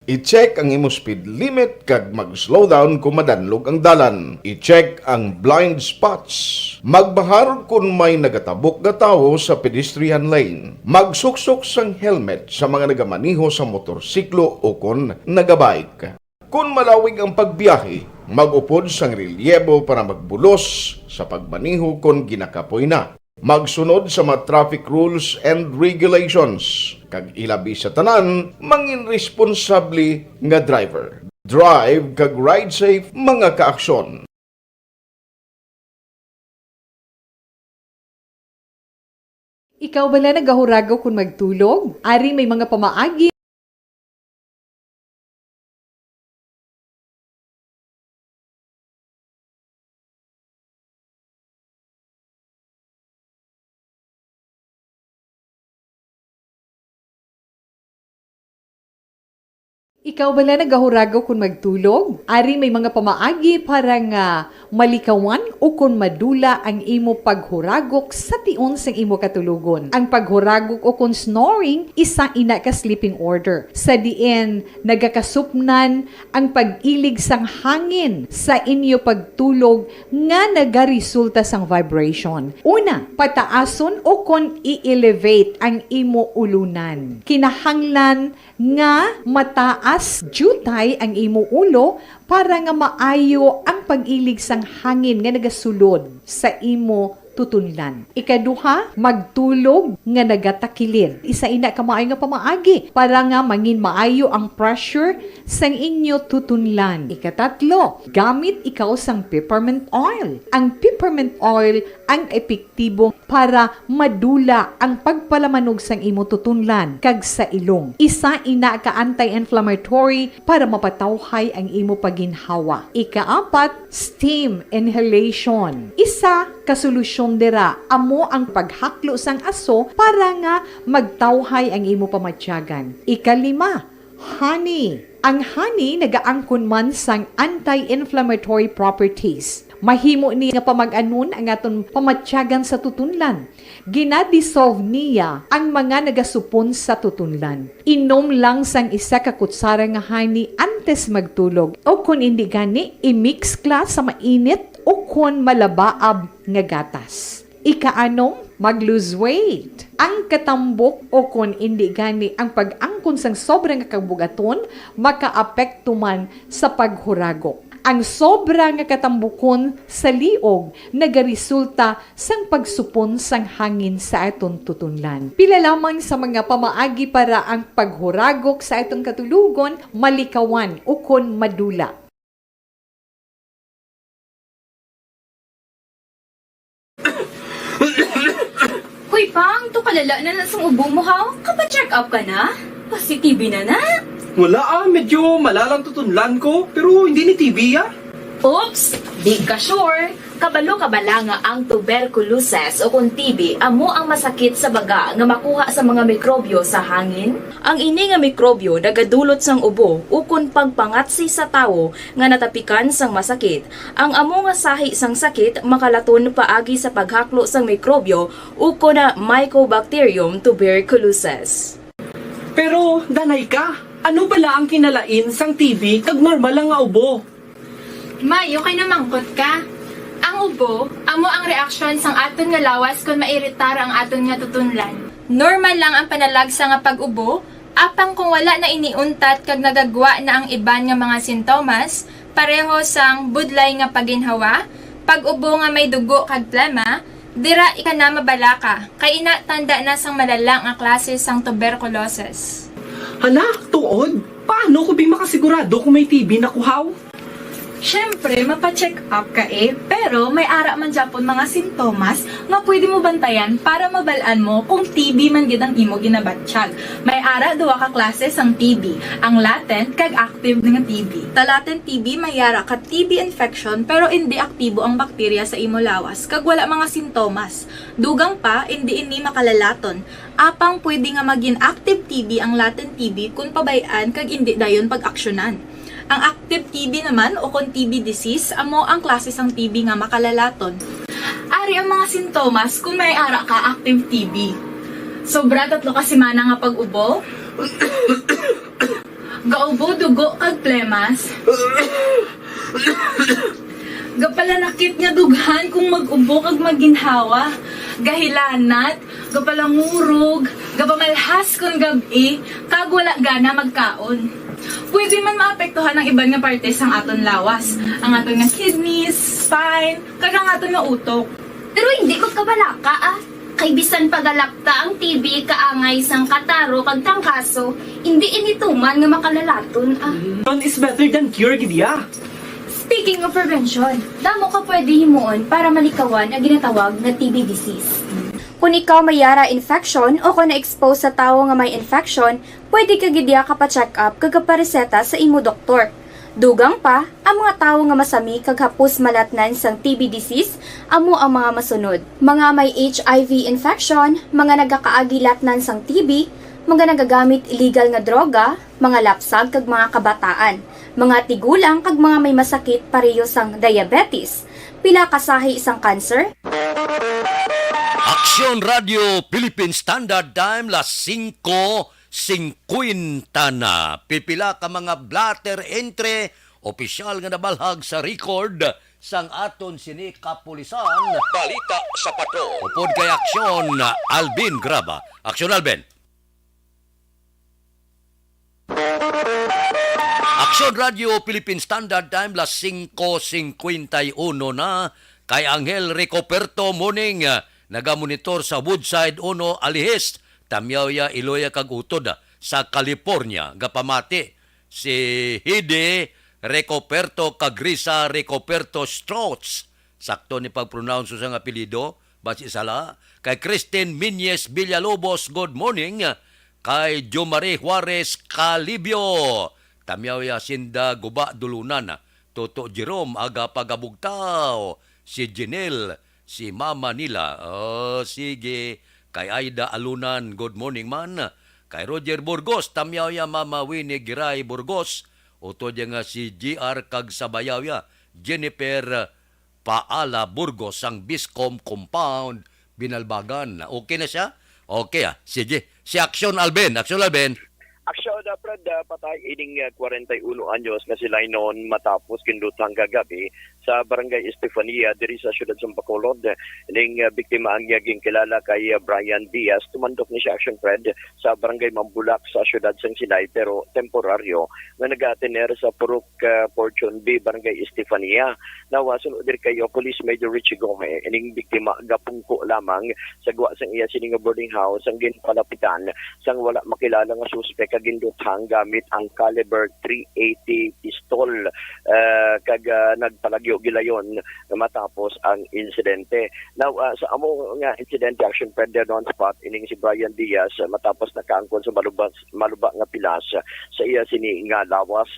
I-check ang imo speed limit kag mag-slow down kung madanlog ang dalan. I-check ang blind spots. Magbahar kung may nagatabok nga tawo sa pedestrian lane. Magsuksok sang helmet sa mga nagamaniho sa motorsiklo o kung nagabike. Kung malawig ang pagbiyahe, mag-upod sang relyebo para magbulos sa pagmaniho kung ginakapoy na. magsunod sa mga traffic rules and regulations. Kag ilabi sa tanan, mangin responsable nga driver. Drive kag ride safe mga kaaksyon. Ikaw bala nagahuragaw kung magtulog? Ari may mga pamaagi. Ikaw bala nagahuragaw kung magtulog? Ari may mga pamaagi para nga malikawan o kung madula ang imo paghuragok sa tion sang imo katulugon. Ang paghuragok o kung snoring, isa ina ka sleeping order. Sa diin, nagakasupnan ang pag-ilig sang hangin sa inyo pagtulog nga nagaresulta sang vibration. Una, pataason o kung i-elevate ang imo ulunan. Kinahanglan nga mataas jutay ang imo ulo para nga maayo ang pag-ilig sang hangin nga nagasulod sa imo tutunlan. Ikaduha, magtulog nga nagatakilir. Isa ina ka maayo nga pamaagi para nga mangin maayo ang pressure sang inyo tutunlan. Ikatatlo, gamit ikaw sang peppermint oil. Ang peppermint oil ang epektibo para madula ang pagpalamanog sang imo tutunlan kag sa ilong. Isa ina ka anti-inflammatory para mapatawhay ang imo paginhawa. Ikaapat, steam inhalation. Isa ka solusyon dira amo ang paghaklo sang aso para nga magtawhay ang imo pamatyagan. Ikalima, honey. Ang honey nagaangkon man sang anti-inflammatory properties. Mahimo ni nga pamag-anon ang aton pamatyagan sa tutunlan. Ginadissolve niya ang mga nagasupon sa tutunlan. Inom lang sang isa ka kutsara nga honey antes magtulog. O kung hindi gani, i-mix kla sa mainit o kung malabaab nga gatas. Ikaanom, mag-lose weight. Ang katambok o kung hindi gani ang pag-angkon sang sobrang kabugaton, makaapekto man sa paghuragok. Ang sobra nga katambukon sa liog nagaresulta sang pagsupon sang hangin sa atong tutunlan. Pila lamang sa mga pamaagi para ang paghuragok sa atong katulugon malikawan o kon madula. Hoy, Pang, to kalala na nasang ubo mo, ha? Kapa-check up ka na? Positive na na? Wala medyo malalang tutunlan ko, pero hindi ni TB Oops! Di ka sure. Kabalo-kabala nga ang tuberculosis o kung TB amo ang masakit sa baga nga makuha sa mga mikrobyo sa hangin. Ang ini nga mikrobyo nagadulot sang ubo o kung pagpangatsi sa tawo nga natapikan sang masakit. Ang amo nga sahi sang sakit makalaton paagi sa paghaklo sang mikrobyo o kung na Mycobacterium tuberculosis. Pero, danay ka, ano bala ang kinalain sang TB kag normal lang nga ubo? Mayo kay namangkot ka. Ang ubo, amo ang reaksyon sang aton nga lawas kung mairitar ang aton nga tutunlan. Normal lang ang panalagsa nga pag-ubo, apang kung wala na iniuntat kag nagagwa na ang iban nga mga sintomas, pareho sang budlay nga paginhawa, pag-ubo nga may dugo kag plema, dira ika na mabalaka, kay ina tanda na sang malalang nga klase sang tuberculosis. Hala, tuod? Paano ko makasigurado kung may TB na kuhaw? Siyempre, mapacheck up ka pero may ara man Japon mga sintomas nga pwede mo bantayan para mabalaan mo kung TB man gid ang imo ginabatsyag. May ara duwa ka klase sang TB, ang latent kag active nga TB. Ta latent TB may ara ka TB infection pero hindi aktibo ang bakterya sa imo lawas kag wala mga sintomas. Dugang pa hindi ini makalalaton. Apang pwede nga maging active TB ang latent TB kung pabayaan kag hindi dayon pag-aksyonan. Ang active TB naman o kung TB disease, amo ang klase sang TB nga makalalaton. Ari ang mga sintomas kung may ara ka active TB. Sobra 3 ka semana nga pag-ubo. Gaubo, dugo, kag plemas. Gapalanakit nga dughan kung mag-ubo kag maginhawa. Gahilanat, gapalangurog, gapamalhas kung gabi, kag wala gana magkaon. Pwede man maapektuhan ng iban nga partes ang aton lawas. Ang aton nga kidneys, spine, kag ang aton nga utok. Pero hindi ko kabalaka Kay bisan pagalakta ang TB kaangay sang kataro kag tangkaso, hindi inituman nga makalalaton Prevention is better than cure, gidya. Speaking of prevention, damo ka pwede himuon para malikawan ang ginatawag na TB disease. Kung ikaw may yara infection o kung na-expose sa tao nga may infection, pwede ka gidya kapacheck up kag kapareseta sa imo doktor. Dugang pa, ang mga tao nga masami kag hapos malatnan sang TB disease, amo ang mga masunod. Mga may HIV infection, mga nagakaagilatnan sang TB, mga nagagamit illegal nga droga, mga lapsag kag mga kabataan, mga tigulang kag mga may masakit pareho sang diabetes, pila kasahi isang cancer. Aksyon Radio Philippine Standard Time las 5:50 na. Pipila ka mga blatter entre opisyal nga nabalhag sa record sang aton sini kapulisan. Balita sa pato. Upod kay Aksyon Alvin Graba. Aksyon Alvin. Aksyon Radio Philippine Standard Time las 5:51 na. Kay Angel Ricoperto Muning nagamonitor sa Woodside 1 Alihis, Tamyawya Iloya kag utod sa California. Gapamati si Hide Ricoperto kag Risa Ricoperto Strauss. Sakto ni pag-pronounce sa apelyido, basi sala. Kay Christine Minyes Villalobos, good morning. Kay Jomare Juarez Calibio, Tamyawya Sinda Guba Dulunan. Toto Jerome Aga Pagabugtaw. Si Janelle, si Mama nila. Sige. Kay Aida Alunan, good morning man. Kay Roger Burgos, Tamyawya Mama Winnie Giray Burgos. Uto diya nga si GR kag Sabayawya, Jennifer Paala Burgos, ang Biscom Compound, Binalbagan. Okay na siya? Okay sige. Si Aksyon Alben. Aksyon Alben. Aksyon na Fred, patay ining 41 anyos na sila noon matapos kindutang gagabi sa Barangay Estefania diri sa siyudad sa Bacolod. Ining biktima ang yaging kilala kay Brian Diaz. Tumandok ni siya Aksyon Fred sa Barangay Mambulak sa siyudad sang Sinay pero temporaryo nga nag-atener sa Purok Fortune B, Barangay Estefania. Nawasunod diri kayo Police Major Richie Gohe. Ining biktima gapungko lamang sa guwa sang iya sining boarding house ang ginpalapitan sang wala makilala nga suspek kagindutang gamit ang caliber .380 pistol kag nagpalagyo gilayon matapos ang insidente. Now sa amo nga incident action pwede on spot ining si Brian Diaz matapos nakaangkon sa maluba nga pilas sa iya sini nga lawas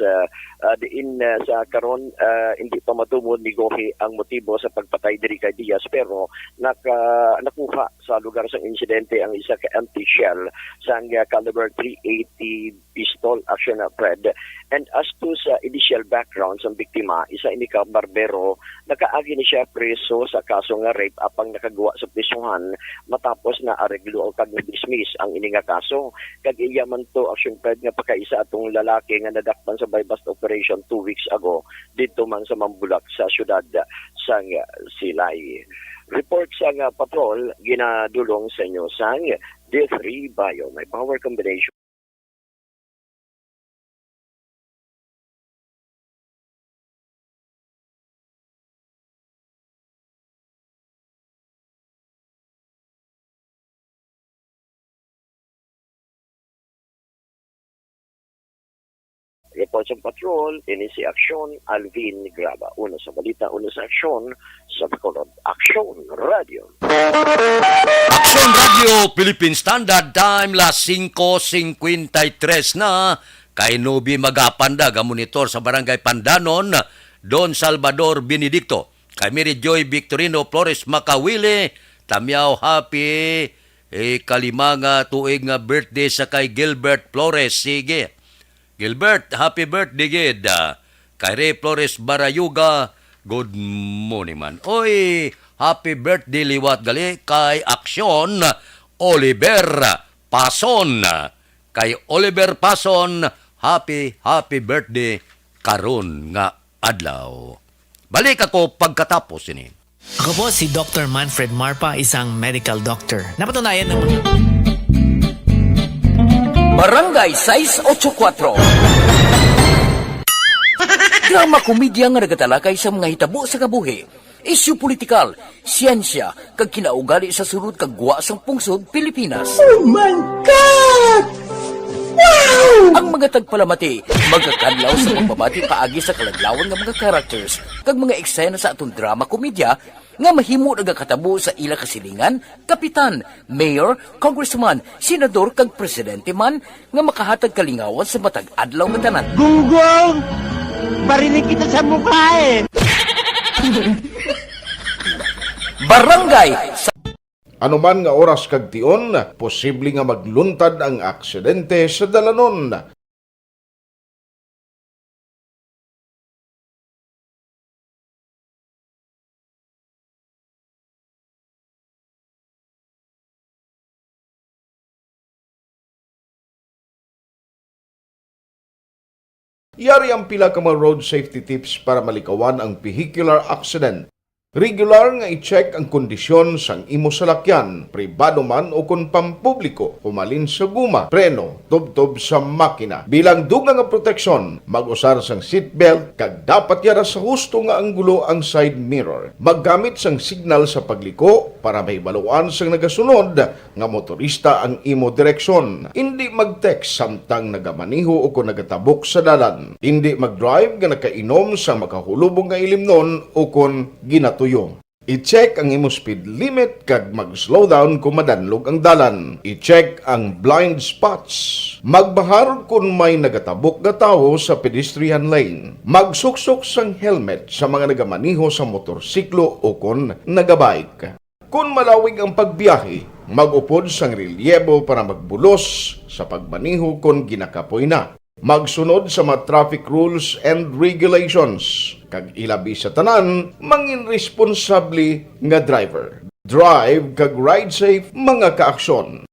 diin sa karon hindi pa matumod ni Gohi ang motibo sa pagpatay diri kay Diaz pero nakuha sa lugar sa insidente ang isa ka empty shell sa caliber .380 pistol action Fred. And as to sa initial background sa biktima, isa ini ka barbero, nakaagi ni siya preso sa kaso nga rape apang nakagawa sa prisuhan matapos na areglo o kag dismiss ang ini nga kaso. Kag iya man to action Fred nga pagkaisa atong lalaki nga nadakpan sa bypass operation 2 weeks ago dito man sa Mambulak sa syudad sang Silay. Report sa patrol ginadulong sa inyo sang D3 Bio. May power combination. Report sa patrol, ini si Aksyon Alvin Graba. Una sa balita, una sa aksyon sa Bacolod. Aksyon Radio. Aksyon Radio Philippine Standard Time las 5:53 na. Kay Nubi Magapanda, monitor sa Barangay Pandanon, Don Salvador Benedicto. Kay Mary Joy Victorino Flores Makawili, Tamyaw happy kalimanga tuig nga birthday sa kay Gilbert Flores. Sige. Gilbert, happy birthday, gid. Kay Ray Flores Barayuga, good morning man. Oy, happy birthday liwat gali kay Aksyon Oliver Pason. Kay Oliver Pason, happy birthday karon nga adlaw. Balik ako pagkatapos ini. Ako po si Dr. Manfred Marpa, isang medical doctor. Napatunayan naman. Barangay 684. Drama komedya nga nagatalakay sa mga hitabo sa kabuhi. isyu politikal, siyensya, kag kinaugali sa sulod kag guwa sang pungsod Pilipinas. Oh my God! Wow! Ang mga tagpalamati, magkakadlaw sa pagbabati paagi sa kaladlawan nga mga characters kag mga eksena sa atong drama komedya nga mahimo nagakatabo sa ila kasilingan, kapitan, mayor, congressman, senador kag presidente man nga makahatag kalingawan sa matag adlaw nga tanan. Gunggong! Barinig kita sa mukha eh! Barangay sa Anuman nga oras kag tion, posible nga magluntad ang aksidente sa dalanon. Yari ang pila ka mga road safety tips para malikawan ang vehicular accident. Regular nga i-check ang kondisyon sang imo salakyan, pribado man o kung pampubliko, humalin sa guma, preno, tubtob sa makina. Bilang dugang nga proteksyon, mag-usar sang seatbelt, kag dapat yara sa husto nga anggulo ang side mirror. Maggamit sang signal sa pagliko para may baluan sang nagasunod nga motorista ang imo direksyon. Hindi mag-text samtang nagamaniho o kung nagatabok sa dalan. Hindi mag-drive nga nakainom sa makahulubong nga ilimnon o kung ginatuyo. I-check ang imo speed limit kag mag-slow down kung madanlog ang dalan. I-check ang blind spots. Magbahar kung may nagatabok nga tawo sa pedestrian lane. Magsuksok sang helmet sa mga nagamaniho sa motorsiklo o kung nagabike. Kung malawig ang pagbiyahe, mag-upod sang relyebo para magbulos sa pagmaniho kung ginakapoy na. Magsunod sa mga traffic rules and regulations. Kag ilabi sa tanan, mangin responsable nga driver. Drive kag ride safe mga kaaksyon.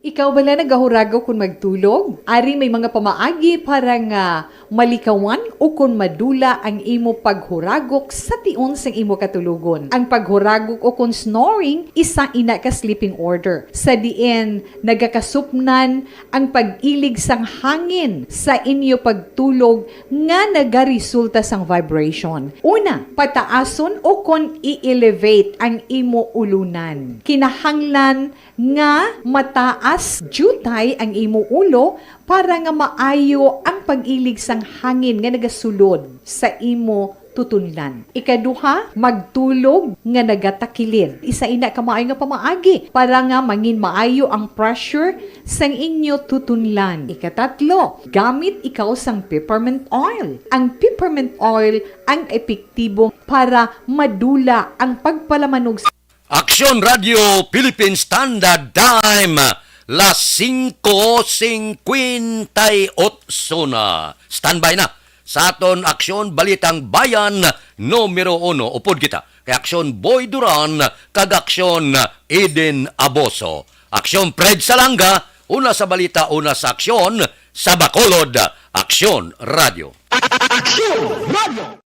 Ikaw bala nagahurago kung magtulog? Ari may mga pamaagi para nga malikawan o kung madula ang imo paghuragok sa tion sang imo katulugon. Ang paghuragok o kung snoring, isa ina ka sleeping order. Sa diin, nagakasupnan ang pag-ilig sang hangin sa inyo pagtulog nga nagaresulta sang vibration. Una, pataason o kung i-elevate ang imo ulunan. Kinahanglan nga mataas jutay ang imo ulo para nga maayo ang pag-ilig sang hangin nga nagasulod sa imo tutunlan. Ikaduha, magtulog nga nagatakilid. Isa ina ka maayo nga pamaagi para nga mangin maayo ang pressure sang inyo tutunlan. Ikatatlo, gamit ikaw sang peppermint oil. Ang peppermint oil ang epektibo para madula ang pagpalamanog sa Aksyon Radio Philippine Standard Time, las 5:58 na. Standby na sa aton Aksyon Balitang Bayan numero 1. Upod kita kay Aksyon Boy Duran kag Aksyon Eden Aboso. Aksyon Fred Salanga, una sa balita, una sa aksyon sa Bacolod. Aksyon Radio. Aksyon Radio!